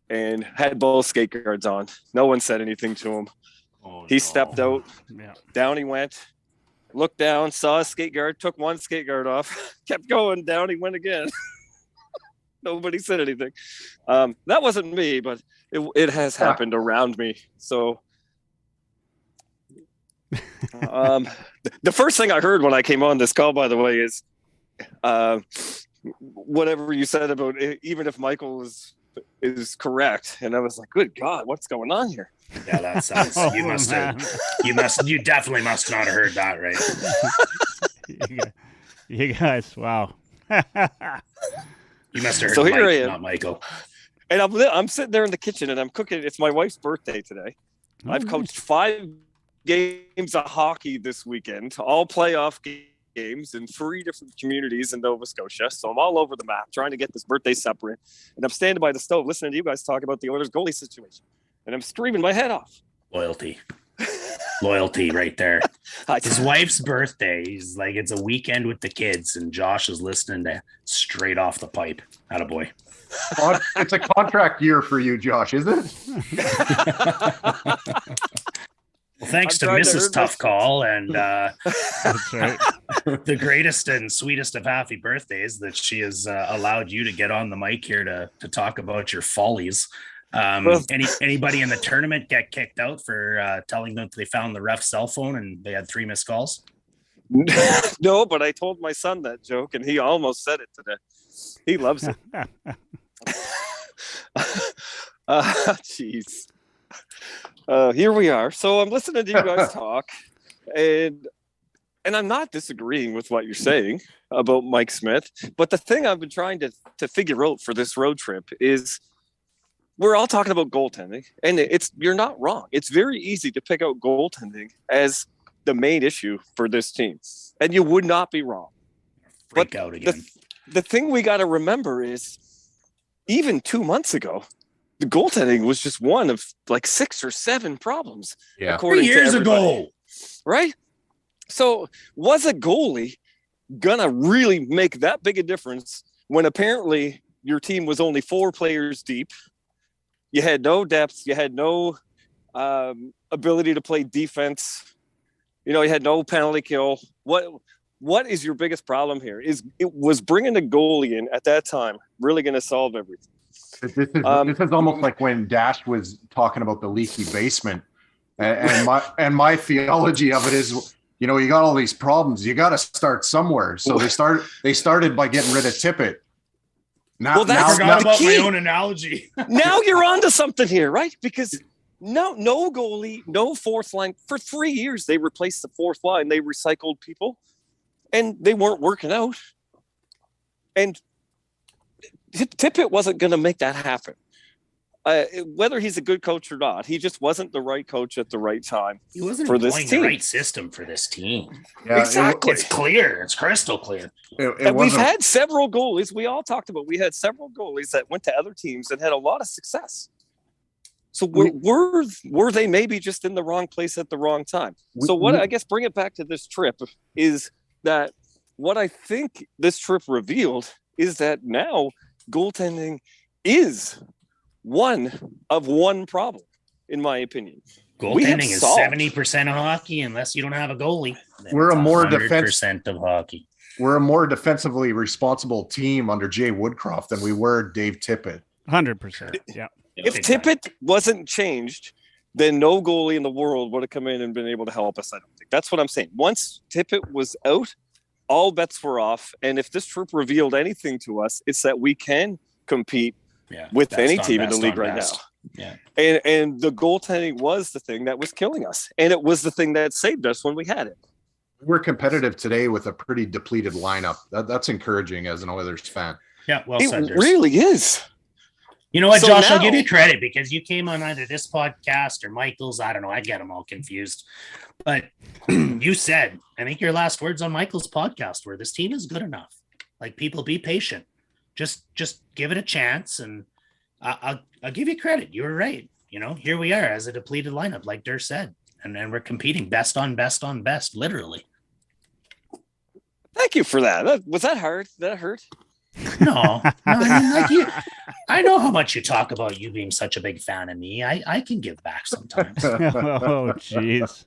and had both skate guards on. No one said anything to him. He stepped out, down he went, looked down, saw a skate guard, took one skate guard off, kept going, down he went again. Nobody said anything. That wasn't me, but it has happened around me. So the first thing I heard when I came on this call, by the way, is whatever you said about it, even if Michael is correct. And I was like, good God, what's going on here? Yeah, that sounds, you definitely must not have heard that, right? You guys, wow. You must have heard so Mike, here I am. Not Michael. And I'm sitting there in the kitchen and I'm cooking. It's my wife's birthday today. I've coached 5 games of hockey this weekend, all playoff games in 3 different communities in Nova Scotia. So I'm all over the map trying to get this birthday supper in. And I'm standing by the stove listening to you guys talk about the Oilers goalie situation. And I'm screaming my head off. Loyalty right there. His wife's birthday. He's like, it's a weekend with the kids, and Josh is listening to Straight Off the Pipe. Attaboy. It's a contract year for you, Josh, is it? Well, thanks to Mrs. Tough Call and That's right. the greatest and sweetest of happy birthdays that she has allowed you to get on the mic here to talk about your follies. Anybody in the tournament get kicked out for telling them they found the ref's cell phone and they had 3 missed calls? No, but I told my son that joke and he almost said it today. He loves it. Jeez. Here we are. So I'm listening to you guys talk, and I'm not disagreeing with what you're saying about Mike Smith, but the thing I've been trying to figure out for this road trip is we're all talking about goaltending, and you're not wrong. It's very easy to pick out goaltending as the main issue for this team, and you would not be wrong. Freak out again. The thing we got to remember is even 2 months ago, the goaltending was just one of like 6 or 7 problems. Yeah. 3 years ago. Right? So was a goalie gonna really make that big a difference when apparently your team was only 4 players deep? You had no depth. You had no ability to play defense. You know, you had no penalty kill. What is your biggest problem here? It was bringing a goalie in at that time really going to solve everything? This is almost like when Dash was talking about the leaky basement, and my theology of it is, you know, you got all these problems, you got to start somewhere. So they started by getting rid of Tippett. Well, that's forgot about my own analogy. Now you're on to something here, right? Because no goalie, no fourth line. For 3 years, they replaced the fourth line. They recycled people, and they weren't working out. And Tippett wasn't going to make that happen. Whether he's a good coach or not, he just wasn't the right coach at the right time. He wasn't for this employing team. the right system for this team. Yeah, Exactly. It's clear. It's crystal clear. And we've had several goalies. We all talked about. We had several goalies that went to other teams and had a lot of success. So were they maybe just in the wrong place at the wrong time? So what I guess bring it back to this trip is that what I think this trip revealed is that now goaltending is one problem, in my opinion. Goaltending is 70% of hockey unless you don't have a goalie. We're a more 100% of hockey. We're a more defensively responsible team under Jay Woodcroft than we were Dave Tippett. 100%. Yeah. If Tippett wasn't changed, then no goalie in the world would have come in and been able to help us, I don't think. That's what I'm saying. Once Tippett was out, all bets were off. And if this trip revealed anything to us, it's that we can compete with any team in the league right now. Yeah. And the goaltending was the thing that was killing us. And it was the thing that saved us when we had it. We're competitive today with a pretty depleted lineup. That's encouraging as an Oilers fan. Yeah, well It said. really is. You know what, So Josh? now- I'll give you credit because you came on either this podcast or Michael's. I don't know. I get them all confused. But you said, I think your last words on Michael's podcast were, this team is good enough. Like, people, be patient. Just give it a chance. And I'll give you credit. You were right. You know, here we are as a depleted lineup, like Durr said. And we're competing best on best on best, literally. Thank you for that. Was that hard? Did that hurt? No, I mean, I know how much you talk about you being such a big fan of me. I can give back sometimes. Oh, jeez.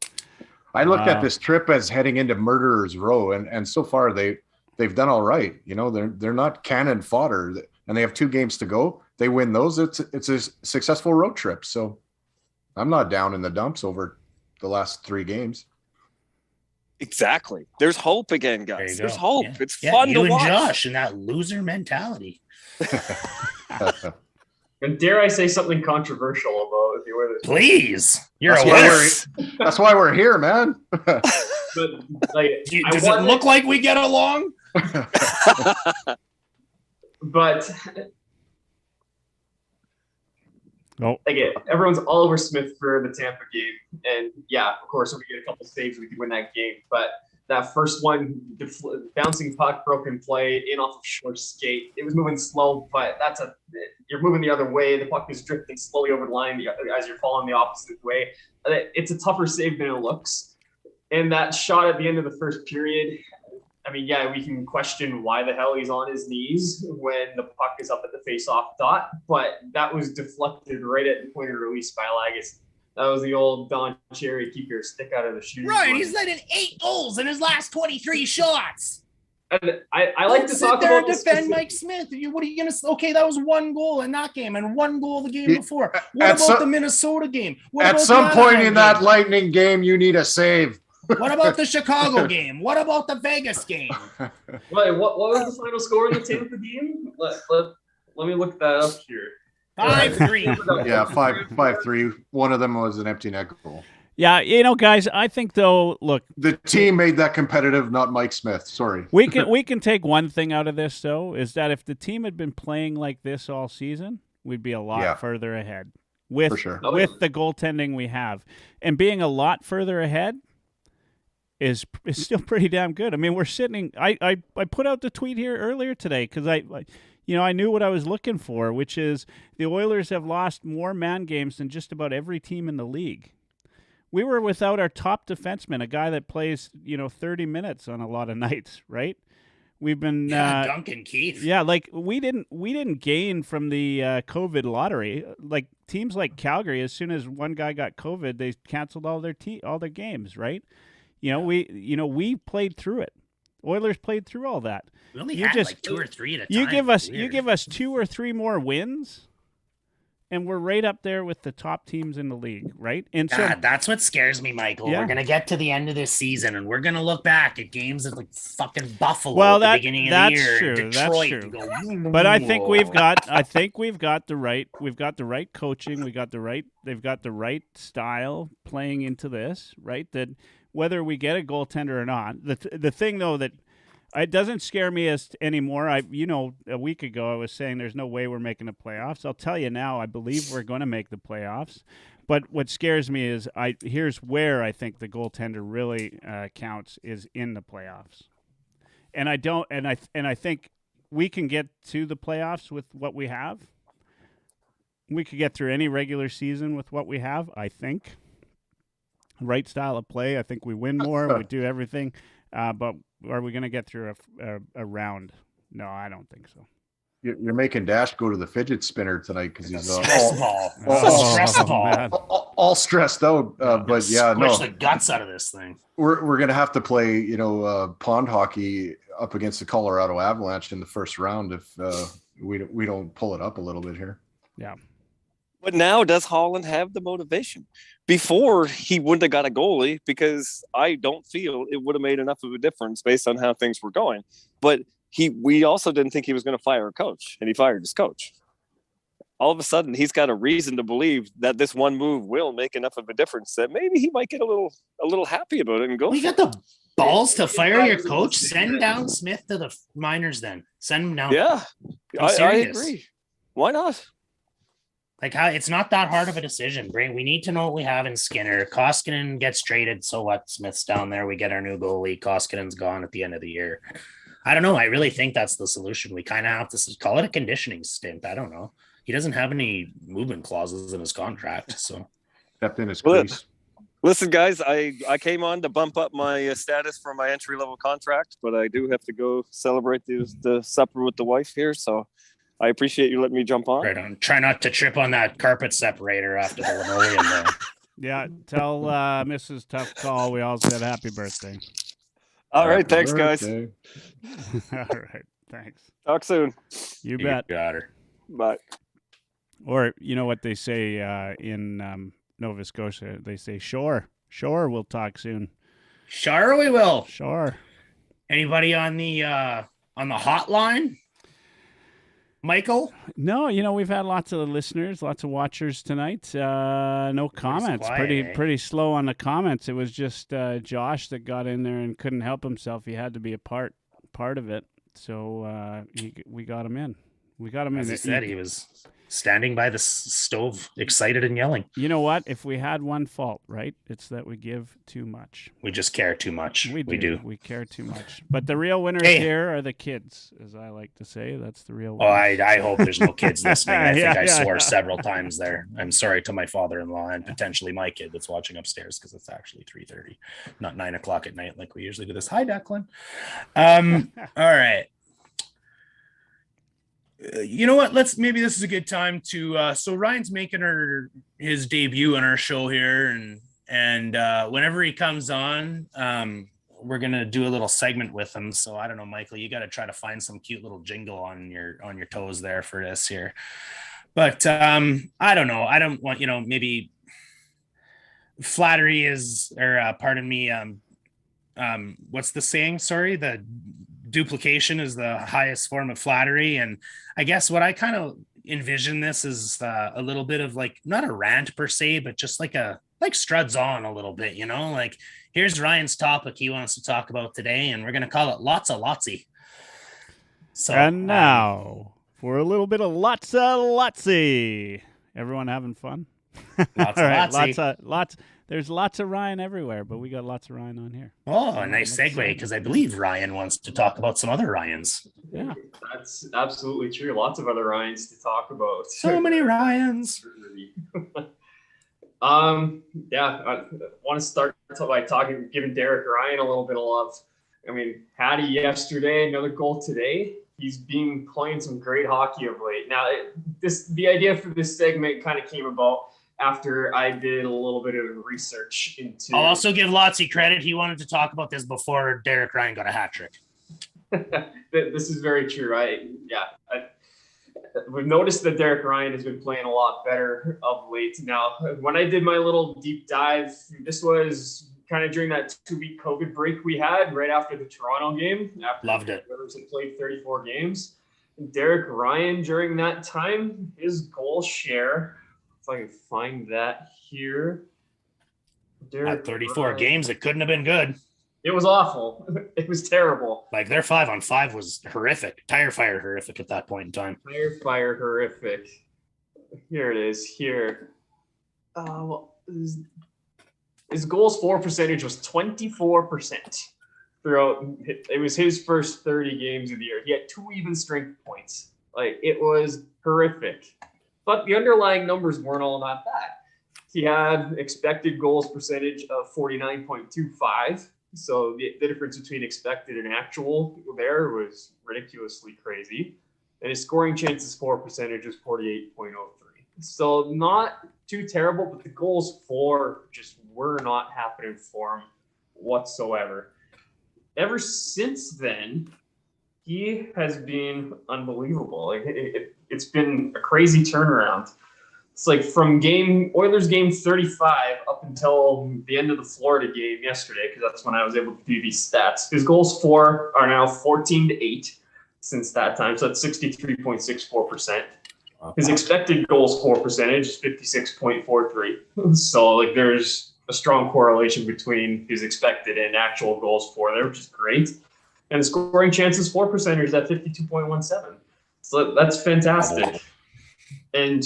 I looked at this trip as heading into Murderer's Row, and so far they've done all right. You know, they're not cannon fodder, and they have 2 games to go. They win those, it's a successful road trip. So I'm not down in the dumps over the last 3 games. Exactly. There's hope again, guys. There's hope. Yeah. It's fun to watch. You and Josh and that loser mentality. And dare I say something controversial about the Oilers? Please. You're That's a why winner. That's why we're here, man. But like, Does it look like we get along? But Oh, everyone's all over Smith for the Tampa game. And yeah, of course, if we get a couple saves, we can win that game. But that first one, bouncing puck, broken play, in off of short skate. It was moving slow, but you're moving the other way. The puck is drifting slowly over the line as you're falling the opposite way. It's a tougher save than it looks. And that shot at the end of the first period, I mean, yeah, we can question why the hell he's on his knees when the puck is up at the face-off dot, but that was deflected right at the point of release by Lagus. That was the old Don Cherry, keep your stick out of the shoes. Right, he's letting 8 goals in his last 23 shots. And I like to talk there about and defend Mike Smith. What are you going to? Okay, that was 1 goal in that game and 1 goal the game before. What about the Minnesota game? At some point in that Lightning game, you need a save. What about the Chicago game? What about the Vegas game? Wait, what was the final score in the Tampa game? Let me look that up here. 5-3. Yeah, 5-3. One of them was an empty net goal. Yeah, guys, I think though, look, the team made that competitive, not Mike Smith. Sorry. We can take one thing out of this though, is that if the team had been playing like this all season, we'd be a lot further ahead with the goaltending we have, and being a lot further ahead is still pretty damn good. I mean, we're sitting. I put out the tweet here earlier today because I knew what I was looking for, which is the Oilers have lost more man games than just about every team in the league. We were without our top defenseman, a guy that plays 30 minutes on a lot of nights, right? We've been Duncan Keith. Yeah, like we didn't gain from the COVID lottery. Like teams like Calgary, as soon as one guy got COVID, they canceled all their games, right? We played through it. Oilers played through all that. We only had like 2 or 3 at a time. You give us 2 or 3 more wins, and we're right up there with the top teams in the league, right? And God, that's what scares me, Michael. Yeah. We're gonna get to the end of this season, and we're gonna look back at games like fucking Buffalo at the beginning of the year, true. and Detroit. That's true. But I think we've got the right coaching. They've got the right style playing into this, right? That whether we get a goaltender or not, the thing though that it doesn't scare me anymore. A week ago I was saying there's no way we're making the playoffs. I'll tell you now, I believe we're going to make the playoffs. But what scares me is here's where I think the goaltender really counts is in the playoffs. And I think we can get to the playoffs with what we have. We could get through any regular season with what we have, I think. Right style of play. I think we win more. We do everything. But are we going to get through a round? No, I don't think so. You're making Dash go to the fidget spinner tonight because he's all stressed out. But yeah, squish the guts out of this thing. We're going to have to play, pond hockey up against the Colorado Avalanche in the first round if we don't pull it up a little bit here. Yeah. But now, does Holland have the motivation? Before, he wouldn't have got a goalie because I don't feel it would have made enough of a difference based on how things were going. But we also didn't think he was going to fire a coach, and he fired his coach. All of a sudden, he's got a reason to believe that this one move will make enough of a difference that maybe he might get a little happy about it and go. You got the balls to fire your coach? Send down Smith to the minors then. Send him down. Yeah, I agree. Why not? Like how it's not that hard of a decision. We need to know what we have in Skinner. Koskinen gets traded. So what? Smith's down there. We get our new goalie. Koskinen's gone at the end of the year. I don't know. I really think that's the solution. We kind of have to call it a conditioning stint. I don't know. He doesn't have any movement clauses in his contract. So stepped in his crease. Listen, guys, I came on to bump up my status for my entry-level contract, but I do have to go celebrate the supper with the wife here. So I appreciate you letting me jump on. Right on. Try not to trip on that carpet separator after the linoleum, though. Yeah, tell Mrs. Tough Call we all said happy birthday. All right, thanks, guys. All right, thanks. Talk soon. You bet. Got her. Bye. Or you know what they say in Nova Scotia? They say, sure, we'll talk soon. Sure, we will. Sure. Anybody on the hotline? Michael? No, we've had lots of listeners, lots of watchers tonight. No comments. Quiet, pretty slow on the comments. It was just Josh that got in there and couldn't help himself. He had to be a part of it. So we got him in. As he said, he was standing by the stove, excited and yelling. You know what? If we had one fault, right, it's that we give too much. We just care too much. We do. We care too much. But the real winners here are the kids, as I like to say. That's the real winners. I hope there's no kids listening. I think I swore several times there. I'm sorry to my father-in-law and potentially my kid that's watching upstairs, because it's actually 3:30, not 9 o'clock at night like we usually do this. Hi, Declan. All right. You know what? Maybe this is a good time to. So Ryan's making his debut on our show here, and whenever he comes on, we're gonna do a little segment with him. So I don't know, Michael, you got to try to find some cute little jingle on your toes there for this here. But I don't know. I don't want, maybe flattery is, or pardon me. What's the saying? Sorry, the duplication is the highest form of flattery. And I guess what I kind of envision this is a little bit of like, not a rant per se, but just like Struds on a little bit, like here's Ryan's topic he wants to talk about today, and we're going to call it Lots of Lotsy. So, and now for a little bit of Lots of Lotsy. Everyone having fun? Lots of Lotsy. Lots. There's lots of Ryan everywhere, but we got lots of Ryan on here. Oh, a nice segue, because I believe Ryan wants to talk about some other Ryans. Yeah, that's absolutely true. Lots of other Ryans to talk about. So many Ryans. I want to start by giving Derek Ryan a little bit of love. I mean, Hattie yesterday, another goal today. He's been playing some great hockey of late. Now, the idea for this segment kind of came about after I did a little bit of research into. I'll also give Lotsy credit. He wanted to talk about this before Derek Ryan got a hat trick. This is very true. We've noticed that Derek Ryan has been playing a lot better of late. Now, when I did my little deep dive, this was kind of during that 2-week COVID break we had right after the Toronto game. Loved it. The Oilers had played 34 games. Derek Ryan during that time, his goal share, if I can find that here. At 34 games, it couldn't have been good. It was awful. It was terrible. Like their 5-on-5 was horrific. Tire fire horrific at that point in time. Tire fire horrific. Here it is. Here. His goals for percentage was 24% throughout. It was his first 30 games of the year. He had 2 even strength points. Like, it was horrific. But the underlying numbers weren't all that bad. He had expected goals percentage of 49.25. So the difference between expected and actual there was ridiculously crazy. And his scoring chances for percentage was 48.03. So not too terrible, but the goals for just were not happening for him whatsoever. Ever since then, he has been unbelievable. Like it's been a crazy turnaround. It's like from Oilers game 35 up until the end of the Florida game yesterday, because that's when I was able to do these stats. His goals for are now 14-8 since that time, so that's 63.64%. His expected goals for percentage is 56.43. So like there's a strong correlation between his expected and actual goals for there, which is great. And the scoring chances for percentage is at 52.17. So that's fantastic. And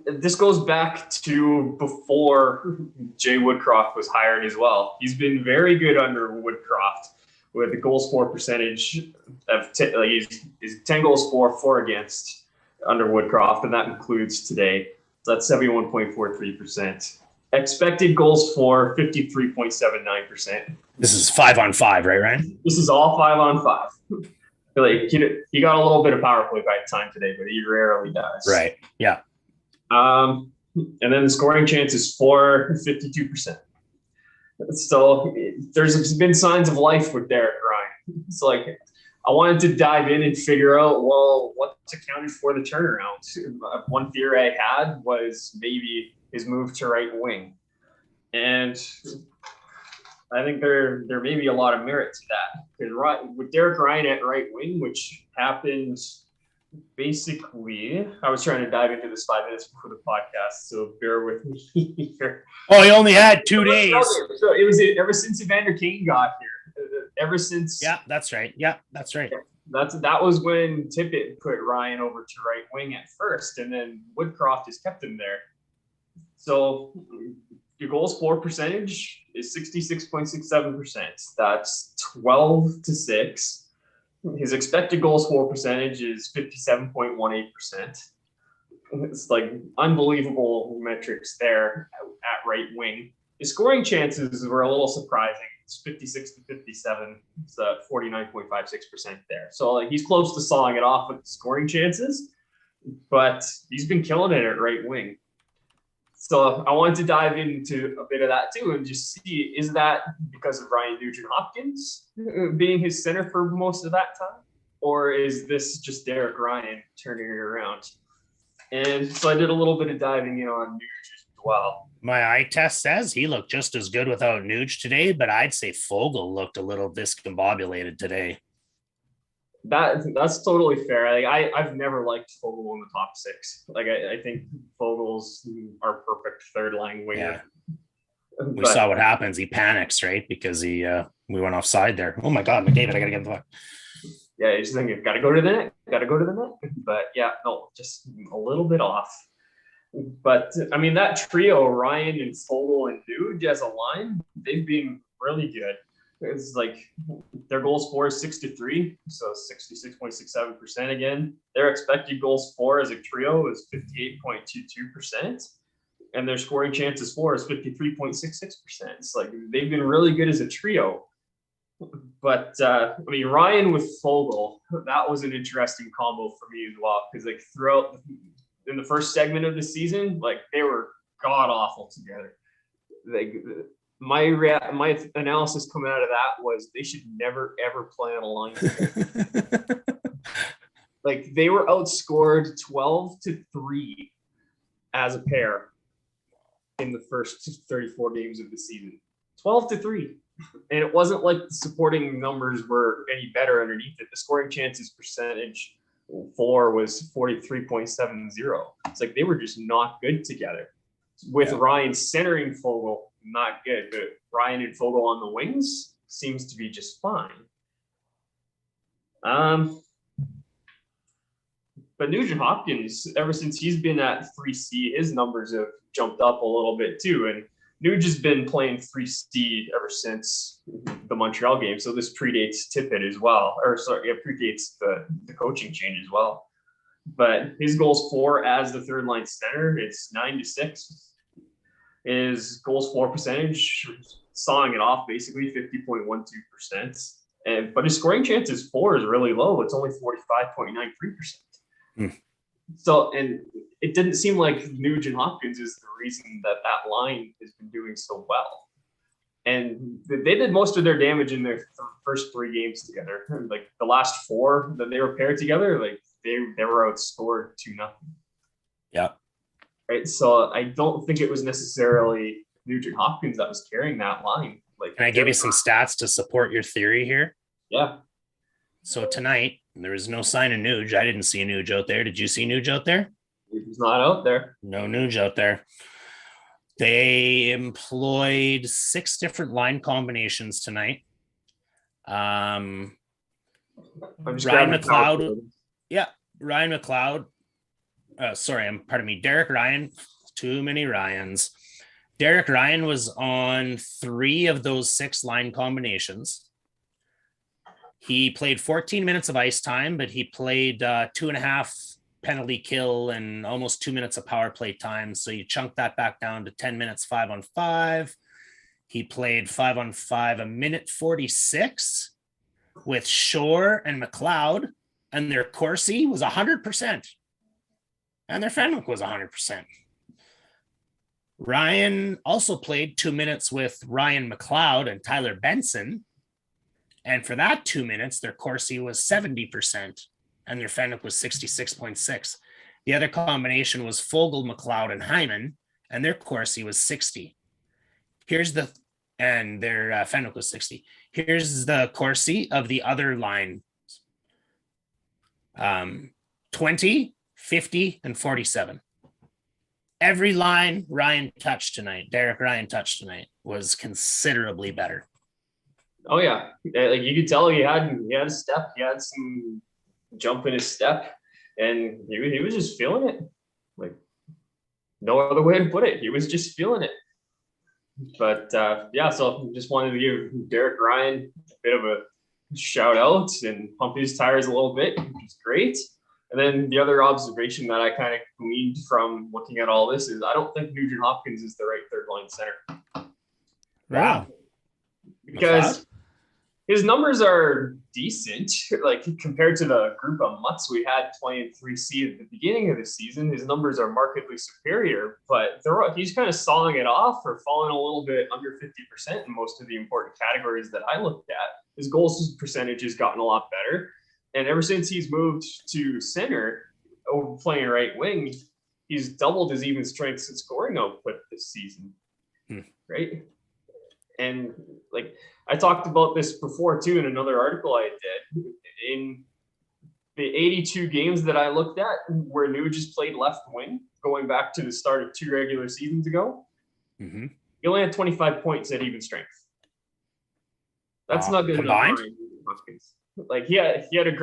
this goes back to before Jay Woodcroft was hired as well. He's been very good under Woodcroft with the goals for percentage of he's 10 goals for, 4 against under Woodcroft, and that includes today. So that's 71.43%. Expected goals for 53.79%. This is 5-on-5, right, Ryan? This is all 5-on-5. Like he got a little bit of power play by time today, but he rarely does. Right. Yeah. And then the scoring chance is for 52%. So there's been signs of life with Derek Ryan. It's like I wanted to dive in and figure out, well, what's accounted for the turnaround. One theory I had was maybe his move to right wing. And I think there may be a lot of merit to that. Because with Derek Ryan at right wing, which happened basically, I was trying to dive into this 5 minutes before the podcast, so bear with me here. Oh, he only had 2 days. So it was ever since Evander Kane got here. Ever since. Yeah, that's right. That was when Tippett put Ryan over to right wing at first, and then Woodcroft has kept him there. So your goals for percentage is 66.67%. That's 12-6. His expected goals for percentage is 57.18%. It's like unbelievable metrics there at right wing. His scoring chances were a little surprising. It's 56-57. It's 49.56% there. So like he's close to sawing it off with scoring chances, but he's been killing it at right wing. So I wanted to dive into a bit of that too and just see, is that because of Ryan Nugent-Hopkins being his center for most of that time? Or is this just Derek Ryan turning it around? And so I did a little bit of diving in on Nuge as well. My eye test says he looked just as good without Nuge today, but I'd say Fogle looked a little discombobulated today. That's totally fair. Like, I've never liked Fogle in the top six. Like I think Fogle's our perfect third line winger. Yeah. We saw what happens. He panics, right? Because we went offside there. Oh my God, McDavid, I gotta get the fuck. Yeah, he's thinking, gotta go to the net. But yeah, no, just a little bit off. But I mean, that trio, Ryan and Fogle and Nuge as a line, they've been really good. It's like their goals for is 6-3, so 66.67% again. Their expected goals for as a trio is 58.22%, and their scoring chances for is 53.66%. It's like they've been really good as a trio. But I mean, Ryan with Fogle, that was an interesting combo for me as well, because like throughout in the first segment of the season, like they were god awful together. Like my analysis coming out of that was they should never ever play on a line together. Like they were outscored 12-3 as a pair in the first 34 games of the season. 12-3. And it wasn't like the supporting numbers were any better underneath it. The scoring chances percentage for was 43.70. It's like they were just not good together. With Ryan centering Fogle, not good, but Ryan and Fogle on the wings seems to be just fine. But Nugent-Hopkins, ever since he's been at 3C, his numbers have jumped up a little bit too. And Nuge has been playing 3C ever since the Montreal game. So this predates Tippett as well. Or sorry, it predates the coaching change as well. But his goals for as the third line center, it's 9-6. His goals for percentage, sawing it off basically 50.12%. But his scoring chances for is really low. It's only 45.93%. So, and it didn't seem like Nugent-Hopkins is the reason that line has been doing so well. And they did most of their damage in their first 3 games together. Like the last 4 that they were paired together, like they were outscored 2-0. Yeah. Right. So I don't think it was necessarily Nugent-Hopkins that was carrying that line. Like, can I give you some stats to support your theory here? Yeah. So tonight, there was no sign of Nuge. I didn't see a Nuge out there. Did you see Nuge out there? He's not out there. No Nuge out there. They employed 6 different line combinations tonight. Ryan McLeod. Yeah, Ryan McLeod. Derek Ryan. Too many Ryans. Derek Ryan was on 3 of those 6 line combinations. He played 14 minutes of ice time, but he played 2.5 penalty kill and almost 2 minutes of power play time. So you chunk that back down to 10 minutes, 5-on-5. He played 5-on-5, 1:46 with Shore and McLeod, and their Corsi was 100%. And their Fenwick was 100%. Ryan also played 2 minutes with Ryan McLeod and Tyler Benson. And for that 2 minutes, their Corsi was 70% and their Fenwick was 66.6. The other combination was Fogle, McLeod, and Hyman, and their Corsi was 60. And their Fenwick was 60. Here's the Corsi of the other line. 20, 50, and 47. Every line Derek Ryan touched tonight, was considerably better. Oh yeah, like you could tell he had a step, he had some jump in his step, and he was just feeling it. Like no other way to put it, he was just feeling it. But yeah, so just wanted to give Derek Ryan a bit of a shout out and pump his tires a little bit, which is great. And then the other observation that I kind of gleaned from looking at all this is I don't think Nugent Hopkins is the right third line center. Wow. Because his numbers are decent, like compared to the group of mutts we had playing 3C at the beginning of the season. His numbers are markedly superior, but he's kind of sawing it off or falling a little bit under 50% in most of the important categories that I looked at. His goals percentage has gotten a lot better, and ever since he's moved to center, over playing right wing, he's doubled his even strengths and scoring output this season. Right. And like I talked about this before too in another article I did. In the 82 games that I looked at where Nuge just played left wing, going back to the start of 2 regular seasons ago, he only had 25 points at even strength. That's not good enough. Like he had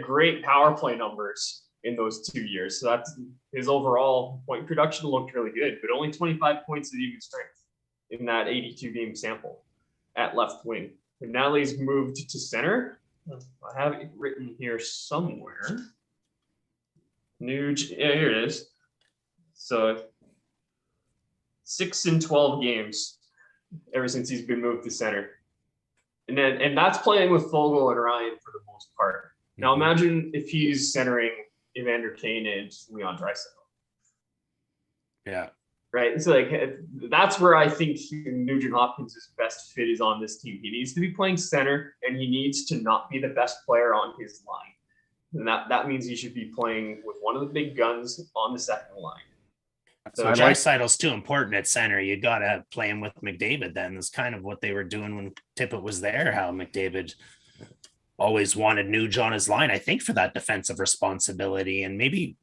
great power play numbers in those 2 years. So that's his overall point production looked really good, but only 25 points at even strength in that 82 game sample at left wing. And now he's moved to center. I have it written here somewhere. Nuge, yeah, here it is. So 6 in 12 games ever since he's been moved to center. And that's playing with Fogle and Ryan for the most part. Now imagine if he's centering Evander Kane and Leon Draisaitl. Yeah. Right. So like that's where I think Nugent Hopkins' best fit is on this team. He needs to be playing center and he needs to not be the best player on his line. And that means he should be playing with one of the big guns on the second line. So Draisaitl's too important at center. You got to play him with McDavid then. That's kind of what they were doing when Tippett was there, how McDavid always wanted Nuge on his line, I think, for that defensive responsibility. And maybe,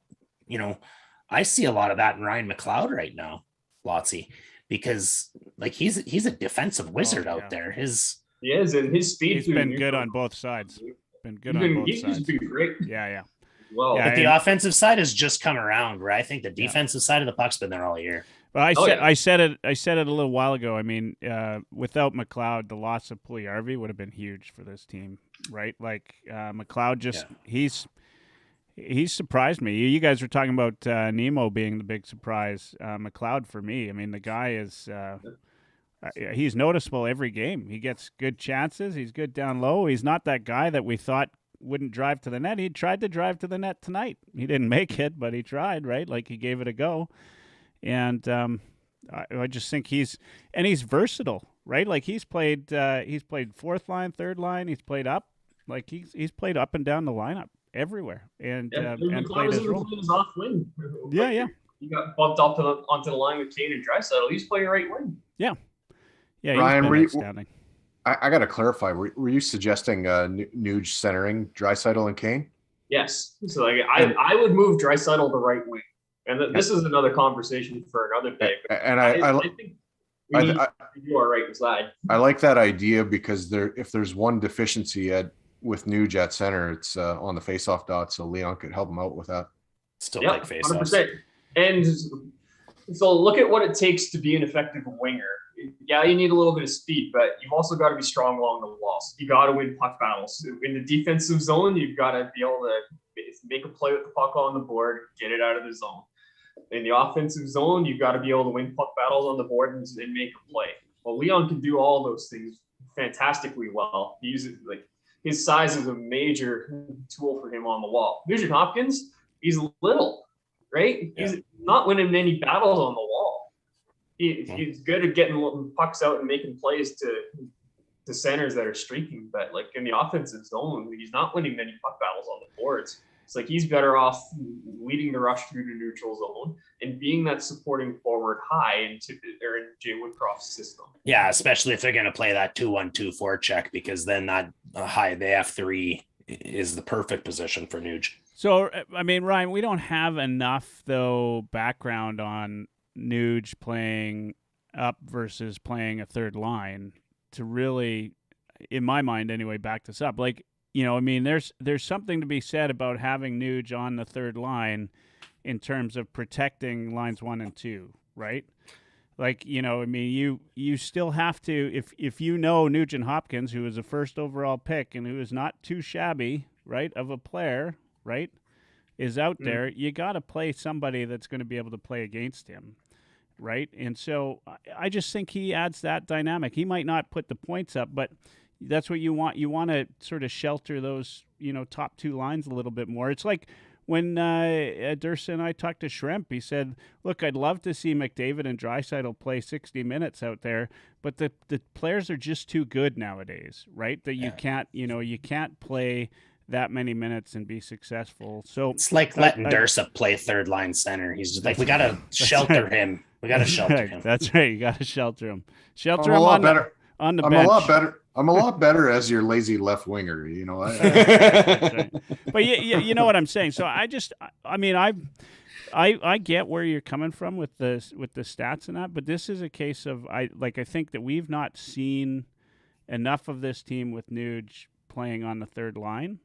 I see a lot of that in Ryan McLeod right now, Lotzie, because like he's a defensive wizard out there. He is, and his speed. He's been good on both sides. He's been great. Yeah. Well, but the offensive side has just come around, where I think the defensive side of the puck's been there all year. Well, I said it a little while ago. I mean, without McLeod, the loss of Puljujarvi would have been huge for this team, right? Like McLeod just he's surprised me. You guys were talking about Nemo being the big surprise. McLeod for me. I mean, the guy is he's noticeable every game. He gets good chances. He's good down low. He's not that guy that we thought wouldn't drive to the net. He tried to drive to the net tonight. He didn't make it, but he tried, right? Like he gave it a go. And I just think he's versatile, right? Like he's played fourth line, third line. He's played up, like he's played up and down the lineup everywhere, and played his role. Off wing. Yeah. He got bumped up onto the line with Kane and Draisaitl. He's playing right wing. Yeah. Ryan, I got to clarify. Were you suggesting Nuge centering Draisaitl and Kane? Yes. So like I would move Draisaitl to right wing. And this is another conversation for another day. And I think you are right side. I like that idea because if there's one deficiency with Nuge at center, it's on the faceoff dot. So Leon could help him out with that. Still like faceoffs. 100%. And so look at what it takes to be an effective winger. Yeah, you need a little bit of speed, but you've also got to be strong along the walls. You got to win puck battles. In the defensive zone, you've got to be able to make a play with the puck on the board, get it out of the zone. In the offensive zone, you've got to be able to win puck battles on the board and make a play. Well, Leon can do all those things fantastically well. He uses like his size is a major tool for him on the wall. Nugent Hopkins, he's little, right? Yeah. He's not winning any battles on the wall. He's good at getting pucks out and making plays to centers that are streaking, but like in the offensive zone, he's not winning many puck battles on the boards. It's like he's better off leading the rush through the neutral zone and being that supporting forward high in Jay Woodcroft's system. Yeah, especially if they're going to play that 2-1-2 forecheck, because then that high the F3 is the perfect position for Nuge. So, I mean, Ryan, we don't have enough, though, background on Nuge playing up versus playing a third line to really in my mind anyway, back this up. Like, I mean, there's something to be said about having Nuge on the third line in terms of protecting lines 1 and 2, right? Like, I mean, you still have to, if Nugent Hopkins, who is a first overall pick and who is not too shabby, right, of a player, right, is out there, you got to play somebody that's going to be able to play against him, right? And so I just think he adds that dynamic. He might not put the points up, but that's what you want. You want to sort of shelter those, top 2 lines a little bit more. It's like when Dursa and I talked to Shrimp, he said, look, I'd love to see McDavid and Draisaitl play 60 minutes out there, but the players are just too good nowadays, right? That you can't, you can't play that many minutes and be successful. So it's like letting Dursa play third line center. He's just like, we got to shelter him. We got to shelter him. That's right. You got to shelter him. Shelter I'm him a lot better. On the I'm bench. a lot better. I'm a lot better as your lazy left winger. That's right. But you know what I'm saying. So I get where you're coming from with the stats and that, but this is a case of I think that we've not seen enough of this team with Nuge playing on the third line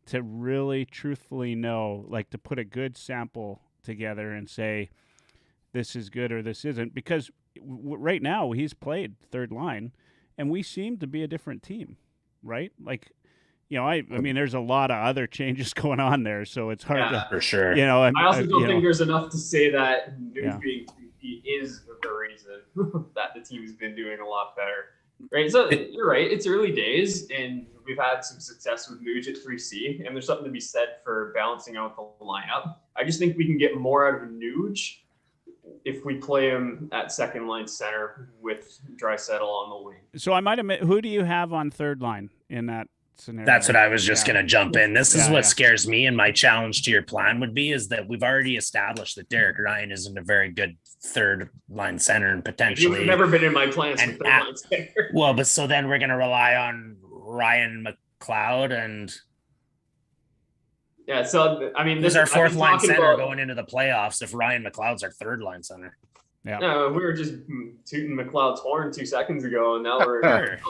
to really truthfully know, like, to put a good sample together and say this is good or this isn't, because right now he's played third line and we seem to be a different team, right? Like, I mean, there's a lot of other changes going on there, so it's hard to, for sure. And I also don't think there's enough to say that Nuge being creepy is the reason that the team's been doing a lot better, right? So you're right, it's early days, and we've had some success with Nuge at 3C, and there's something to be said for balancing out the lineup. I just think we can get more out of Nuge if we play him at second line center with Draisaitl on the wing. So I might admit, who do you have on third line in that scenario? That's what I was just going to jump in. This is what scares me, and my challenge to your plan would be is that we've already established that Derek Ryan isn't a very good third line center and potentially. You've never been in my plans for third line center. Well, but so then we're going to rely on Ryan McLeod and. Yeah, so I mean, this is our fourth line center going into the playoffs if Ryan McLeod's our third line center. Yeah, no, we were just tooting McLeod's horn 2 seconds ago, and now we're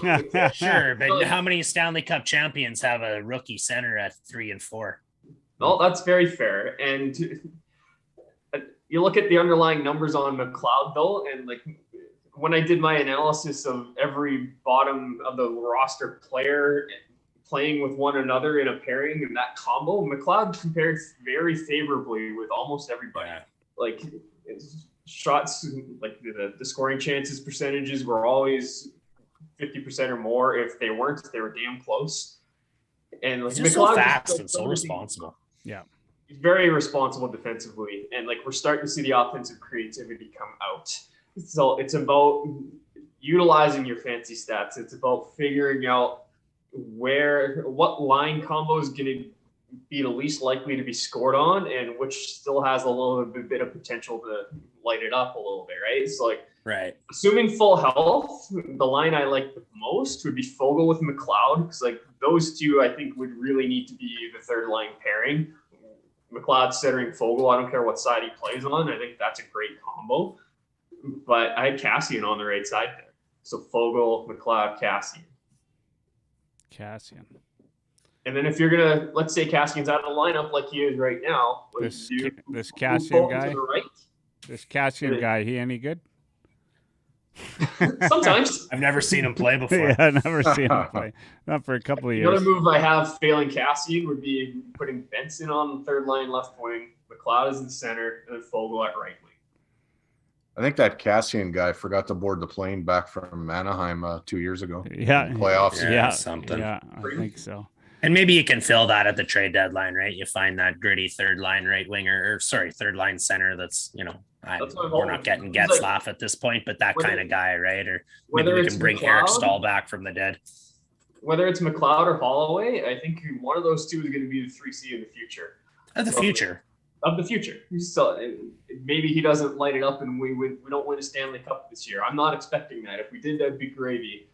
sure. But how many Stanley Cup champions have a rookie center at 3 and 4? Well, that's very fair. And you look at the underlying numbers on McLeod, though, and like when I did my analysis of every bottom of the roster player playing with one another in a pairing and that combo, McLeod compares very favorably with almost everybody. Yeah. Like shots, like the scoring chances percentages were always 50% or more. If they weren't, they were damn close. And like, he's so fast and so responsible. Yeah. He's very responsible defensively. And like we're starting to see the offensive creativity come out. So it's about utilizing your fancy stats. It's about figuring out what line combo is going to be the least likely to be scored on and which still has a little bit of potential to light it up a little bit, right? So like, right. Assuming full health, the line I like the most would be Fogle with McLeod, because like those two I think would really need to be the third line pairing. McLeod centering Fogle, I don't care what side he plays on. I think that's a great combo. But I had Cassian on the right side there. So Fogle, McLeod, Cassian. And then if you're gonna, let's say Cassian's out of the lineup like he is right now, this Cassian guy, right? This Cassian guy, he any good? Sometimes. I've never seen him play before. Yeah, I've never seen him play. Not for a couple of years. Another move I have failing Cassian would be putting Benson on the third line left wing, McLeod is in the center, and then Fogle at right wing. I think that Cassian guy forgot to board the plane back from Anaheim 2 years ago. Yeah. Playoffs. Yeah. Something. Yeah, I think so. And maybe you can fill that at the trade deadline, right? You find that gritty third line right winger, third line center that's, we're not getting Getzlaff at this point, but that kind of guy, right? Or maybe we can bring McLeod, Eric Stahl back from the dead. Whether it's McLeod or Holloway, I think one of those two is going to be the 3C in the future. Of the future. So maybe he doesn't light it up and we don't win a Stanley Cup this year. I'm not expecting that. If we did, that'd be gravy.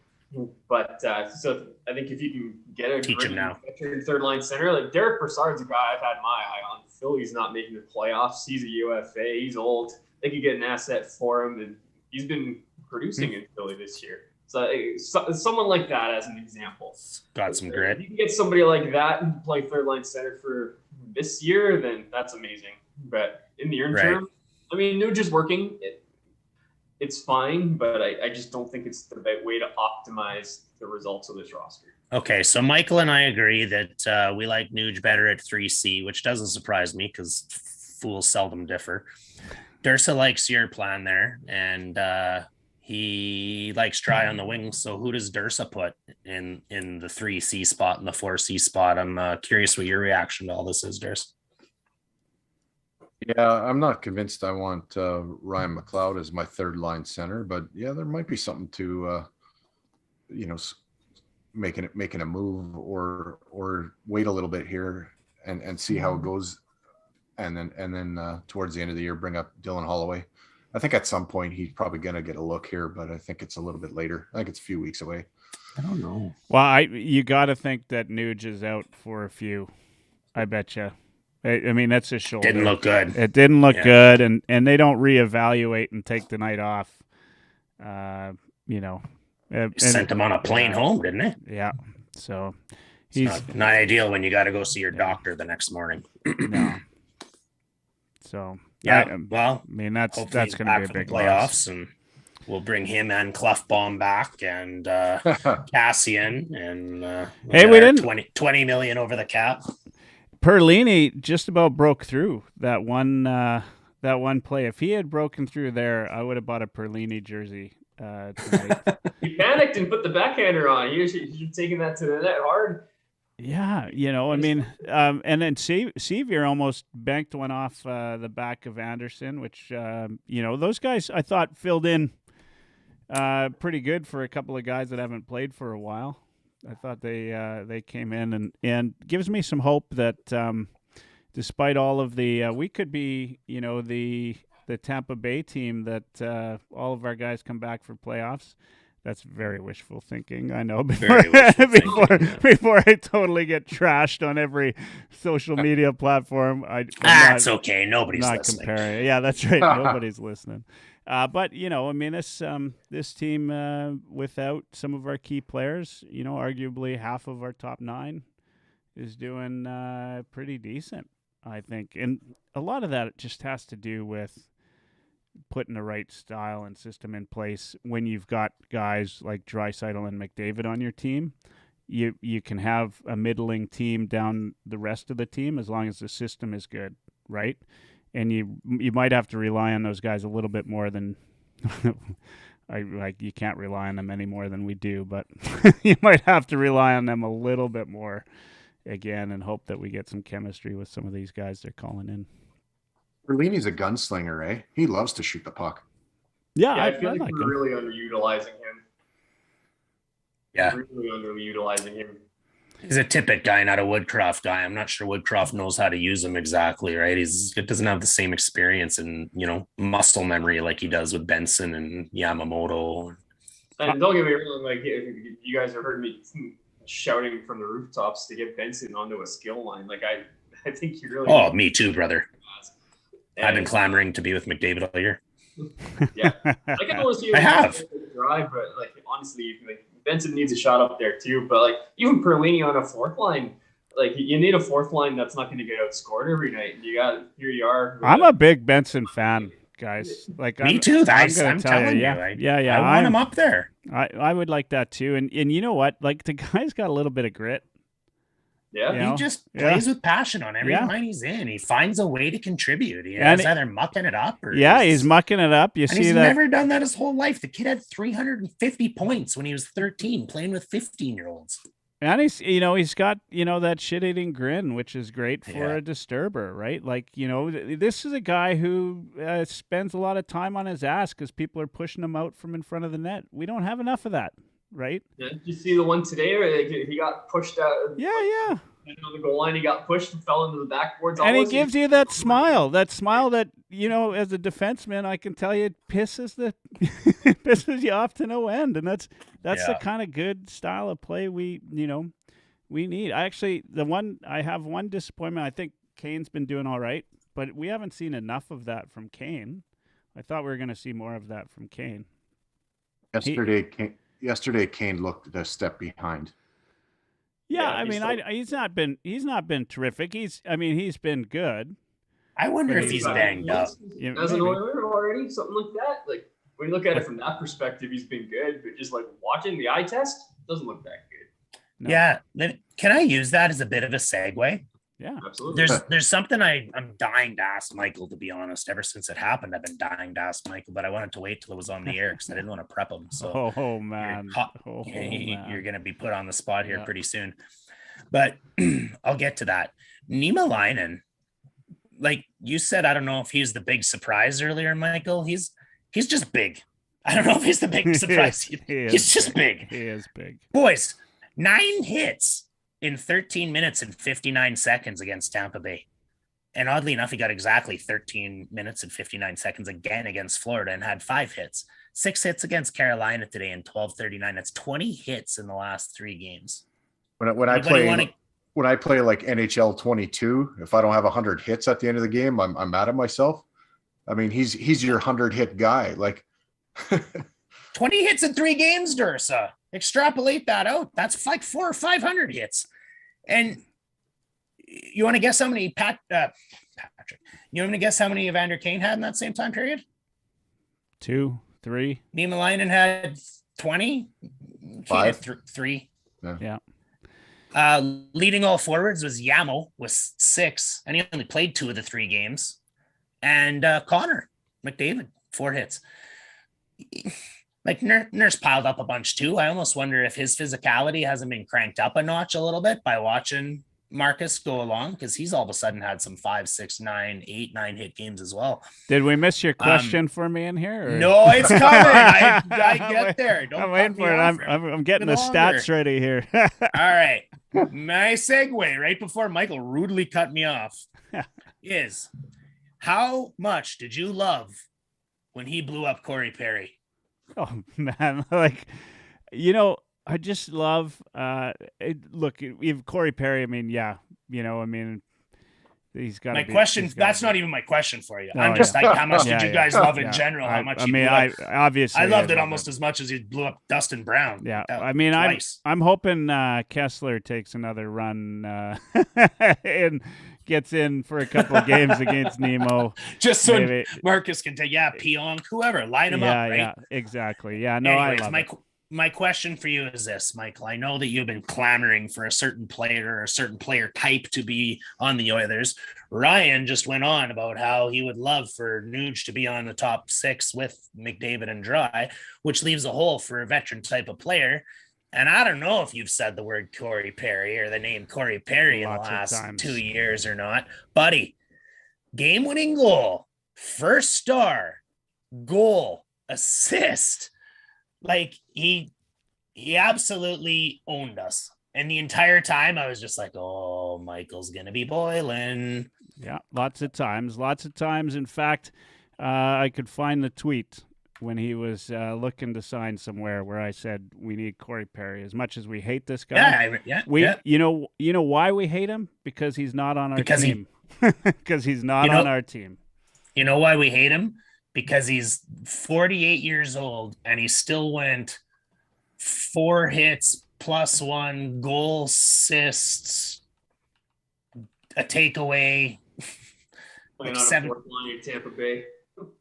But so I think if you can get a veteran third line center, like Derek Brassard's a guy I've had my eye on. Philly's not making the playoffs. He's a UFA. He's old. They could get an asset for him, and he's been producing in Philly this year. So someone like that as an example. Got some If grit. you can get somebody like that and play third line center for this year, then that's amazing. But in the interim, I mean, Nuge is working. It's fine, but I just don't think it's the right way to optimize the results of this roster. Okay, so Michael and I agree that we like Nuge better at 3C, which doesn't surprise me because fools seldom differ. Dursa likes your plan there, and he likes Dry on the wing. So who does Dursa put in the 3C spot and the 4C spot? I'm curious what your reaction to all this is, Dursa. Yeah, I'm not convinced I want Ryan McLeod as my third line center, but yeah, there might be something to, making a move or wait a little bit here and see how it goes, and then towards the end of the year bring up Dylan Holloway. I think at some point he's probably going to get a look here, but I think it's a little bit later. I think it's a few weeks away. I don't know. Well, you got to think that Nuge is out for a few. I bet you. I mean, that's his shoulder. Didn't look good. It didn't look good, and they don't reevaluate and take the night off. Sent him on a plane home, didn't it? Yeah. So he's not ideal when you got to go see your doctor the next morning. No. So well, I mean that's going to be a big playoffs, loss. and we'll bring him and Clefbaum back and Cassian, and hey, we didn't 20 million over the cap. Perlini just about broke through that one play. If he had broken through there, I would have bought a Perlini jersey tonight. He panicked and put the backhander on. He should have taken that to the net hard. Yeah, I mean, and then Sevier almost banked one off the back of Anderson, which, those guys I thought filled in pretty good for a couple of guys that haven't played for a while. I thought they came in and gives me some hope that despite all of the we could be the Tampa Bay team that all of our guys come back for playoffs. That's very wishful thinking. I know before I totally get trashed on every social media platform. It's okay. Nobody's listening. Comparing. Yeah, that's right. Nobody's listening. But I mean, this team without some of our key players, arguably half of our top 9 is doing pretty decent, I think. And a lot of that just has to do with putting the right style and system in place. When you've got guys like Draisaitl and McDavid on your team, you can have a middling team down the rest of the team as long as the system is good, right? And you might have to rely on those guys a little bit more than you can't rely on them any more than we do, but you might have to rely on them a little bit more again and hope that we get some chemistry with some of these guys they're calling in. Perlini's a gunslinger, eh? He loves to shoot the puck. Yeah, I feel like him. we're really underutilizing him. Yeah. Really underutilizing him. He's a Tippett guy, not a Woodcroft guy. I'm not sure Woodcroft knows how to use him exactly, right? It doesn't have the same experience and, muscle memory like he does with Benson and Yamamoto. And don't get me wrong, like, you guys have heard me shouting from the rooftops to get Benson onto a skill line. Like, I think you really... Oh, me too, brother. And I've been clamoring to be with McDavid all year. Yeah. I can almost see I have. Drive, but like honestly, like Benson needs a shot up there too. But like even Perlini on a fourth line, like you need a fourth line that's not going to get outscored every night. Here you are. I'm a big Benson fan, guys. Like me too. I'm telling you. Yeah. I want him up there. I would like that too. And you know what? Like the guy's got a little bit of grit. Yeah, he just plays with passion on every line he's in. He finds a way to contribute. He's either mucking it up or he's mucking it up. He's never done that his whole life. The kid had 350 points when he was 13, playing with 15-year-olds. And he's got that shit-eating grin, which is great for a disturber, right? Like this is a guy who spends a lot of time on his ass because people are pushing him out from in front of the net. We don't have enough of that. Right? Yeah. Did you see the one today where he got pushed out? Yeah. On the goal line, he got pushed and fell into the backboards. And he gives you that smile that as a defenseman, I can tell you, it pisses you off to no end. And that's the kind of good style of play we need. I have one disappointment. I think Kane's been doing all right, but we haven't seen enough of that from Kane. I thought we were going to see more of that from Kane. Yesterday, yesterday Kane looked a step behind. Yeah, Yeah, I he's mean, still- he's not been terrific. He's been good. I wonder But if he's he's- banged up. Yeah, as an maybe. Oiler already, something like that. Like when you look at it from that perspective, he's been good, but just like watching the eye test, doesn't look that good. No. Yeah. Can I use that as a bit of a segue? Yeah. Absolutely. There's something I'm dying to ask Michael, to be honest. Ever since it happened, I've been dying to ask Michael, but I wanted to wait till it was on the air because I didn't want to prep him. So Oh man. you're going to be put on the spot here Yeah. pretty soon. But I'll get to that. Nima Leinen, like you said, I don't know if he's the big surprise earlier, Michael. He's just big. I don't know if he's the big surprise. He's just big. He is big. Boys, 9 hits in 13 minutes and 59 seconds against Tampa Bay. And oddly enough, he got exactly 13 minutes and 59 seconds again against Florida and had 5 hits. 6 hits against Carolina today in 12:39. That's 20 hits in the last 3 games. When I Anybody play like NHL 22, if I don't have 100 hits at the end of the game, I'm mad at myself. I mean, he's your 100 hit guy. Like 20 hits in 3 games, Dursa. Extrapolate that out. That's like 400 or 500 hits. And you want to guess how many Patrick? You want me to guess how many Evander Kane had in that same time period? 2, 3. Nima Leinen had 20. 5. 3. Yeah. Leading all forwards was Yamo with 6, and he only played 2 of the 3 games. And Connor McDavid, 4 hits. Like Nurse piled up a bunch too. I almost wonder if his physicality hasn't been cranked up a notch a little bit by watching Marcus go along, because he's all of a sudden had some 5, 6, 9, 8, 9 hit games as well. Did we miss your question for me in here? Or? No, it's coming. I get there. Don't I'm waiting cut me for it. off. I'm getting the longer. stats ready here. All right. My segue right before Michael rudely cut me off is, how much did you love when he blew up Corey Perry? Oh man, like, you know, I just love. Look, if Corey Perry. I mean, yeah, you know, I mean, he's got. My question. That's not even my question for you. I'm just like, how much did you guys love in general? How much? I obviously. I loved it almost as much as he blew up Dustin Brown. Yeah, I mean, twice. I'm hoping Kessler takes another run and gets in for a couple of games against Nemo. Just so maybe Marcus can take, Pionk, whoever, line him up, right? Yeah, exactly. Yeah, no, anyways, I love it. My question for you is this, Michael. I know that you've been clamoring for a certain player or a certain player type to be on the Oilers. Ryan just went on about how he would love for Nuge to be on the top 6 with McDavid and Dry, which leaves a hole for a veteran type of player. And I don't know if you've said the word Corey Perry or the name Corey Perry in the last 2 years or not. Buddy, game-winning goal, first star, goal, assist. Like, he absolutely owned us. And the entire time I was just like, oh, Michael's going to be boiling. Yeah, lots of times. In fact, I could find the tweet when he was looking to sign somewhere where I said we need Corey Perry. As much as we hate this guy, you know why we hate him? Because he's not on our team. Because he's not on our team. You know why we hate him? Because he's 48 years old and he still went 4 hits plus 1 goal, assists, a takeaway. Playing on a 4th line in Tampa Bay.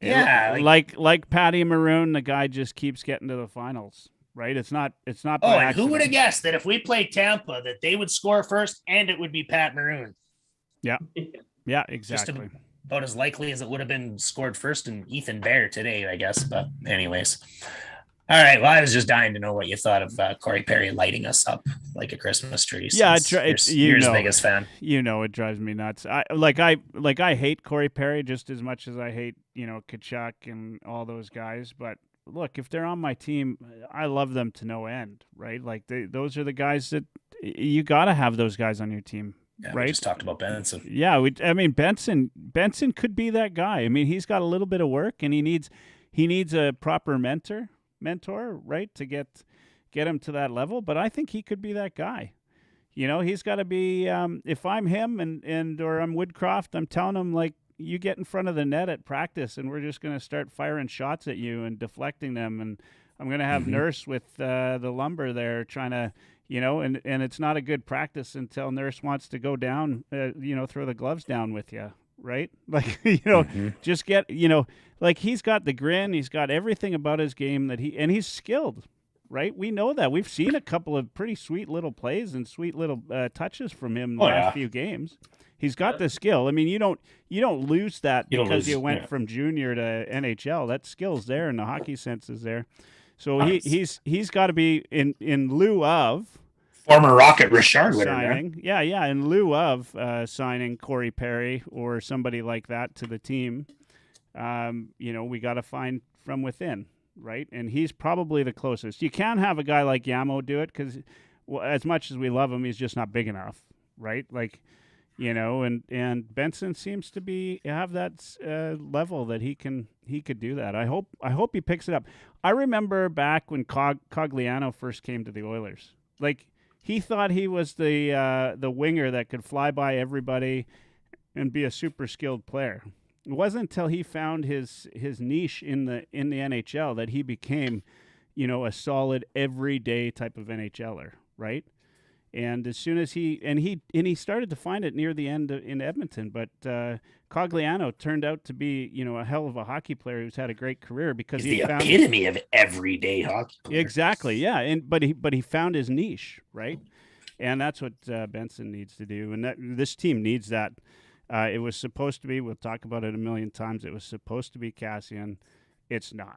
Yeah, like Patty Maroon, the guy just keeps getting to the finals, right? It's not. Oh, and who would have guessed that if we played Tampa, that they would score first and it would be Pat Maroon? Yeah, yeah, exactly. About as likely as it would have been scored first in Ethan Bear today, I guess. But anyways, all right. Well, I was just dying to know what you thought of Corey Perry lighting us up like a Christmas tree. Yeah, you're his biggest fan. You know, it drives me nuts. I hate Corey Perry just as much as I hate, you know, Kachuk and all those guys. But look, if they're on my team, I love them to no end, right? Like those are the guys that you got to have those guys on your team. Yeah, right? We just talked about Benson. Yeah, Benson could be that guy. I mean, he's got a little bit of work, and he needs a proper mentor, right, to get him to that level. But I think he could be that guy. You know, he's got to be. If I'm him or I'm Woodcroft, I'm telling him, like, you get in front of the net at practice, and we're just going to start firing shots at you and deflecting them, and I'm going to have Nurse with the lumber there trying to, and it's not a good practice until Nurse wants to go down, throw the gloves down with you, right? Like, just get, like he's got the grin, he's got everything about his game and he's skilled, right? We know that. We've seen a couple of pretty sweet little plays and sweet little touches from him in the last few games. He's got the skill. I mean, you don't lose that because you went from junior to NHL. That skill's there and the hockey sense is there. So he's got to be in lieu of former Rocket Richard signing. Yeah, in lieu of signing Corey Perry or somebody like that to the team. We got to find from within, right? And he's probably the closest. You can't have a guy like Yamo do it because, as much as we love him, he's just not big enough, right? Like. And Benson seems to have that level that he could do that. I hope he picks it up. I remember back when Cogliano first came to the Oilers. Like he thought he was the winger that could fly by everybody and be a super skilled player. It wasn't until he found his niche in the NHL that he became, a solid everyday type of NHLer, right? And as soon as he started to find it near the end in Edmonton, but Cogliano turned out to be, a hell of a hockey player who's had a great career because he's the epitome of everyday hockey player. Exactly, yeah. But he found his niche, right? And that's what Benson needs to do, and this team needs that. It was supposed to be. We'll talk about it a million times. It was supposed to be Cassian. It's not.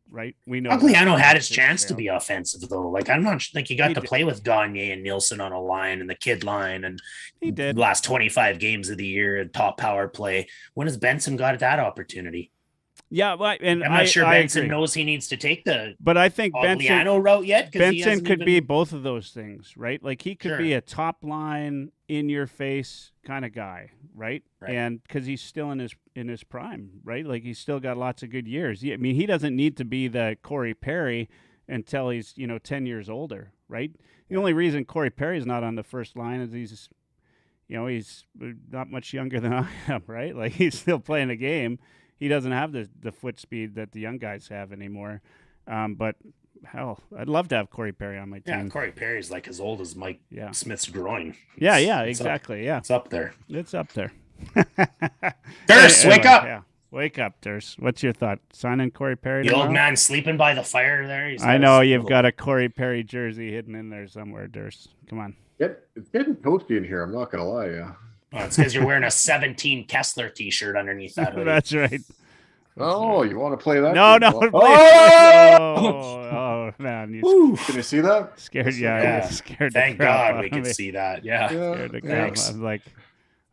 Right, we know Cogliano had his chance to be offensive though. Like I'm not like he got to play with Gagne and Nielsen on a line and the kid line, and he did last 25 games of the year and top power play. When has Benson got that opportunity? Yeah, well, and I'm not sure Benson knows he needs to take but I think Cogliano route yet. Benson could be both of those things, right? Like he could be a top line, in your face kind of guy, right? And because he's still in his prime, right? Like he's still got lots of good years. I mean, he doesn't need to be the Corey Perry until he's 10 years older, right? The only reason Corey Perry's not on the first line is he's not much younger than I am, right? Like he's still playing the game. He doesn't have the foot speed that the young guys have anymore. But hell, I'd love to have Corey Perry on my team. Yeah, Corey Perry's like as old as Mike Smith's groin. Exactly. It's up there. It's up there. Durst, wake up. Yeah. Wake up, Durst. What's your thought? Signing Corey Perry The tomorrow? old man sleeping by the fire there. I know you've got a Corey Perry jersey hidden in there somewhere, Durst. Come on. It's getting toasty in here. I'm not going to lie. Yeah. Oh, it's because you're wearing a 17 Kessler t-shirt underneath that hoodie. That's right. Oh, you want to play that? No. Oh, man. Can you see that? Scared. Yeah. Scared. Thank God we can see that. Yeah.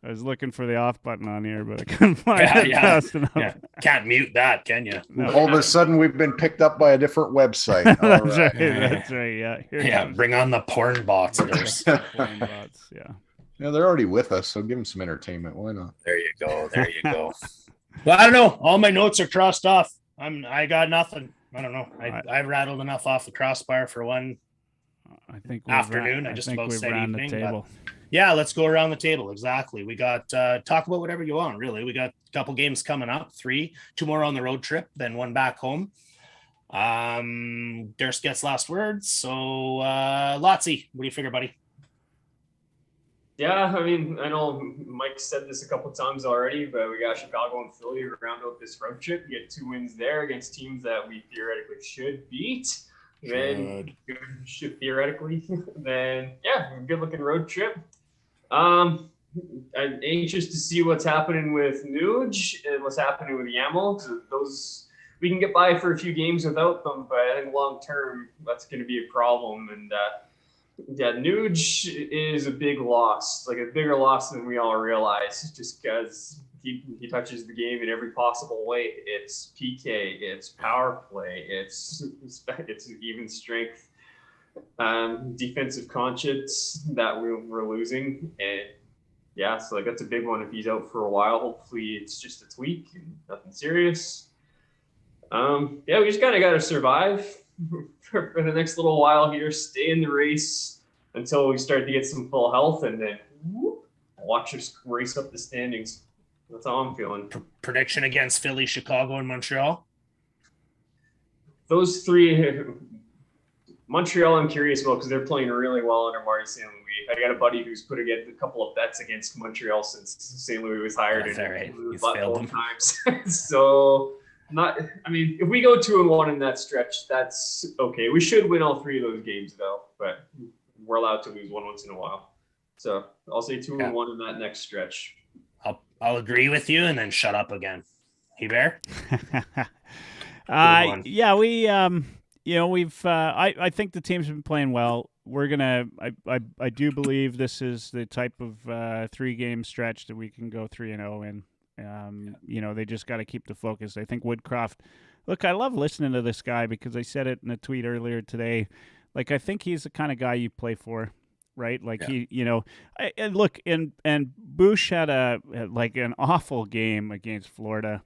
I was looking for the off button on here, but I couldn't find it fast enough. Yeah. Can't mute that, can you? No. All of a sudden, we've been picked up by a different website. That's right. That's right. Yeah. Bring on the porn bots. Porn bots. Yeah. Yeah, they're already with us, so give them some entertainment. Why not? There you go. Well, I don't know. All my notes are crossed off. I got nothing. I don't know. I rattled enough off the crossbar for one afternoon. I just about said evening. But yeah, let's go around the table. Exactly. We got talk about whatever you want. Really, we got a couple games coming up. 2 more on the road trip, then one back home. Durst gets last words. So, Lotzie, what do you figure, buddy? Yeah, I mean, I know Mike said this a couple of times already, but we got Chicago and Philly to round out this road trip. We get 2 wins there against teams that we theoretically should beat. Should theoretically. Then, yeah, good looking road trip. I'm anxious to see what's happening with Nuge and what's happening with Yamo. Those we can get by for a few games without them, but I think long term that's going to be a problem. And Nuge is a big loss, like a bigger loss than we all realize, just because he touches the game in every possible way. It's PK, it's power play, it's even strength, defensive conscience that we're losing, and yeah, so like that's a big one. If he's out for a while, hopefully it's just a tweak and nothing serious. We just kind of got to survive for the next little while here, stay in the race until we start to get some full health, and then watch us race up the standings. That's how I'm feeling. Prediction against Philly, Chicago, and Montreal? those three, Montreal, I'm curious about because they're playing really well under Marty St. Louis. I got a buddy who's put a couple of bets against Montreal since St. Louis was hired. That's all right. He's both failed them. times. So, if we go 2-1 in that stretch, that's okay. We should win all three of those games though, but we're allowed to lose one once in a while. So I'll say 2-1 in that next stretch. I'll agree with you and then shut up again. Hebert? Yeah, we we've I think the team's been playing well. We're gonna I do believe this is the type of 3-game stretch that we can go 3-0 in. They just got to keep the focus. I think Woodcroft. Look, I love listening to this guy because I said it in a tweet earlier today. Like, I think he's the kind of guy you play for, right? Like and Bush had an awful game against Florida.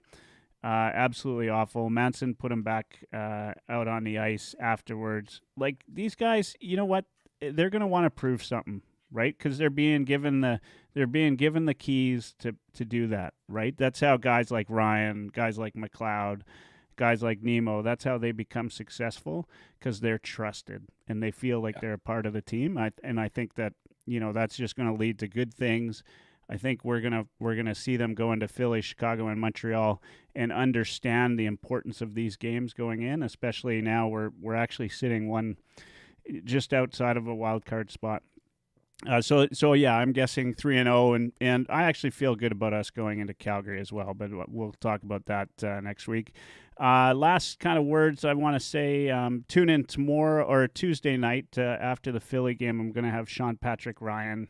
Absolutely awful. Manson put him back out on the ice afterwards. Like, these guys, you know what? They're going to want to prove something, right? Because they're being given the keys to do that, right? That's how guys like Ryan, guys like McLeod, guys like Nemo, that's how they become successful, because they're trusted and they feel like they're a part of the team. I think that that's just going to lead to good things. I think we're gonna see them go into Philly, Chicago, and Montreal and understand the importance of these games going in, especially now we're actually sitting one just outside of a wild card spot. So yeah, I'm guessing 3-0, and I actually feel good about us going into Calgary as well. But we'll talk about that next week. Last kind of words I want to say: tune in tomorrow or Tuesday night after the Philly game. I'm going to have Sean Patrick Ryan,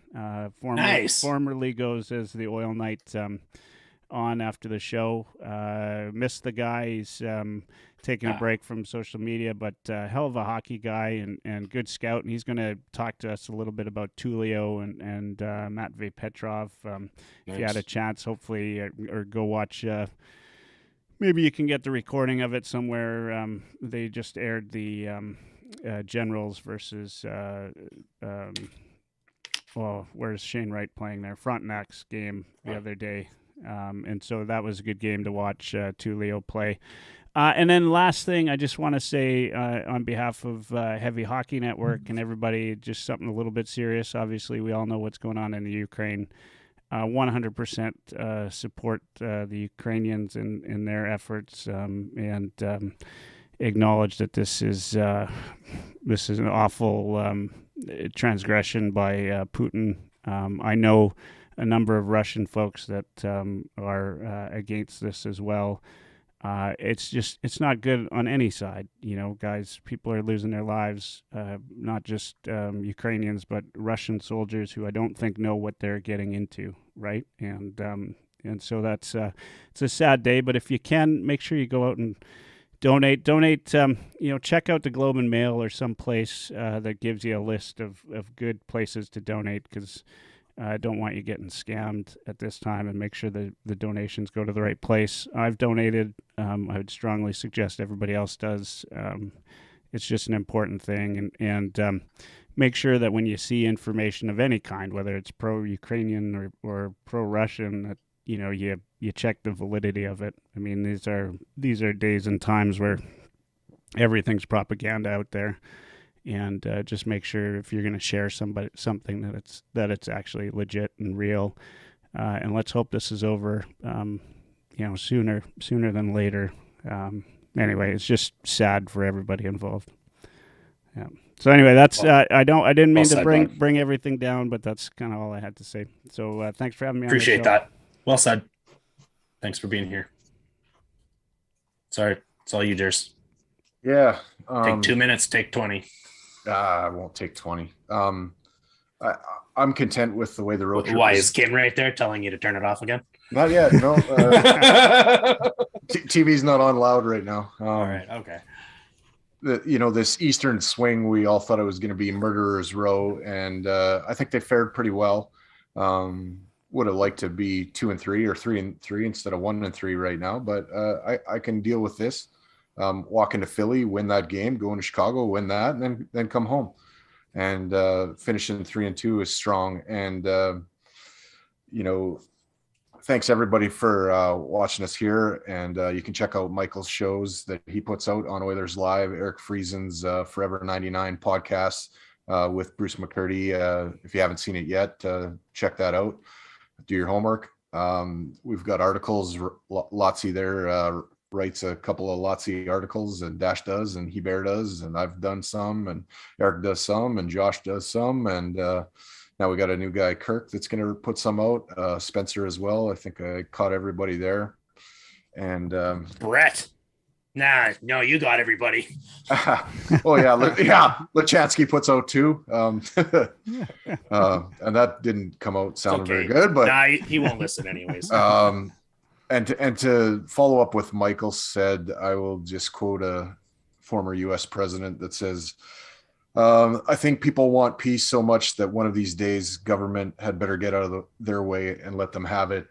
formerly goes as the Oil Knight, on after the show. Missed the guy. He's taking a break from social media, but hell of a hockey guy and good scout. And he's going to talk to us a little bit about Tullio and Matvei Petrov. If you had a chance, hopefully, or go watch. Maybe you can get the recording of it somewhere. They just aired the Generals versus. Where's Shane Wright playing there? Frontenac's game the other day. And so that was a good game to watch Tullio play. And then last thing, I just want to say on behalf of Heavy Hockey Network and everybody, just something a little bit serious. Obviously, we all know what's going on in the Ukraine. 100% support the Ukrainians in their efforts and acknowledge that this is an awful transgression by Putin. I know a number of Russian folks that are against this as well. It's not good on any side, guys. People are losing their lives, not just Ukrainians, but Russian soldiers who I don't think know what they're getting into, right? And so that's it's a sad day. But if you can, make sure you go out and donate. Check out the Globe and Mail or some place that gives you a list of good places to donate, because I don't want you getting scammed at this time, and make sure that the donations go to the right place. I've donated. I would strongly suggest everybody else does. It's just an important thing. And make sure that when you see information of any kind, whether it's pro-Ukrainian or pro-Russian, that you check the validity of it. I mean, these are days and times where everything's propaganda out there. And just make sure if you're going to share something that it's actually legit and real. And let's hope this is over, sooner than later. Anyway, it's just sad for everybody involved. Yeah. So anyway, that's I didn't mean to bring everything down, but that's kind of all I had to say. So thanks for having me. Appreciate that. Well said. Thanks for being here. Sorry, it's all you, Durs. Yeah. Take 2 minutes. Take 20. I won't take 20. I'm content with the way the road trip. Why is Kim right there telling you to turn it off again? Not yet. No. TV's not on loud right now. All right. Okay. This Eastern swing, we all thought it was going to be Murderer's Row, and I think they fared pretty well. Would have liked to be 2-3 or 3-3 instead of 1-3 right now, but I can deal with this. Walk into Philly, win that game, go into Chicago, win that, and then come home. And finishing 3-2 is strong. And thanks everybody for watching us here. And you can check out Michael's shows that he puts out on Oilers Live, Eric Friesen's Forever 99 podcast with Bruce McCurdy. If you haven't seen it yet, check that out. Do your homework. We've got articles. Lotzi there writes a couple of Lotzi articles, and Dash does, and Hebert does, and I've done some, and Eric does some, and Josh does some, and now we got a new guy, Kirk, that's going to put some out. Spencer as well. I think I caught everybody there. And Brett. Nah, no, you got everybody. oh yeah, Lachansky puts out too. And that didn't come out sounding very good, but nah, he won't listen anyways. And to follow up with Michael said, I will just quote a former U.S. president that says, I think people want peace so much that one of these days government had better get out of their way and let them have it.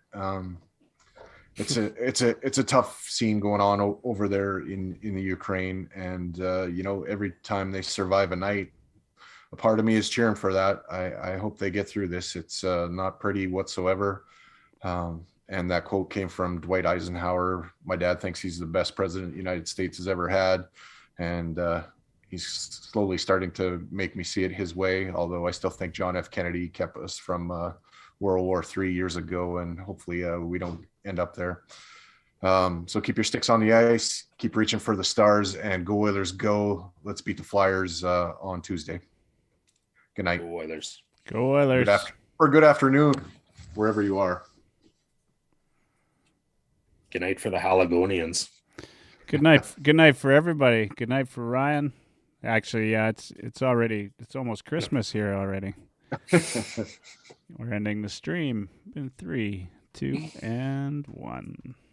It's a tough scene going on over there in the Ukraine. And, every time they survive a night, a part of me is cheering for that. I hope they get through this. It's not pretty whatsoever. And that quote came from Dwight Eisenhower. My dad thinks he's the best president the United States has ever had. And he's slowly starting to make me see it his way, although I still think John F. Kennedy kept us from World War III years ago, and hopefully we don't end up there. So keep your sticks on the ice, keep reaching for the stars, and go Oilers go. Let's beat the Flyers on Tuesday. Good night. Go Oilers. Go Oilers. Good afternoon, wherever you are. Good night for the Haligonians. Good night. Good night for everybody. Good night for Ryan. Actually, yeah, it's almost Christmas here already. We're ending the stream in 3, 2, and 1.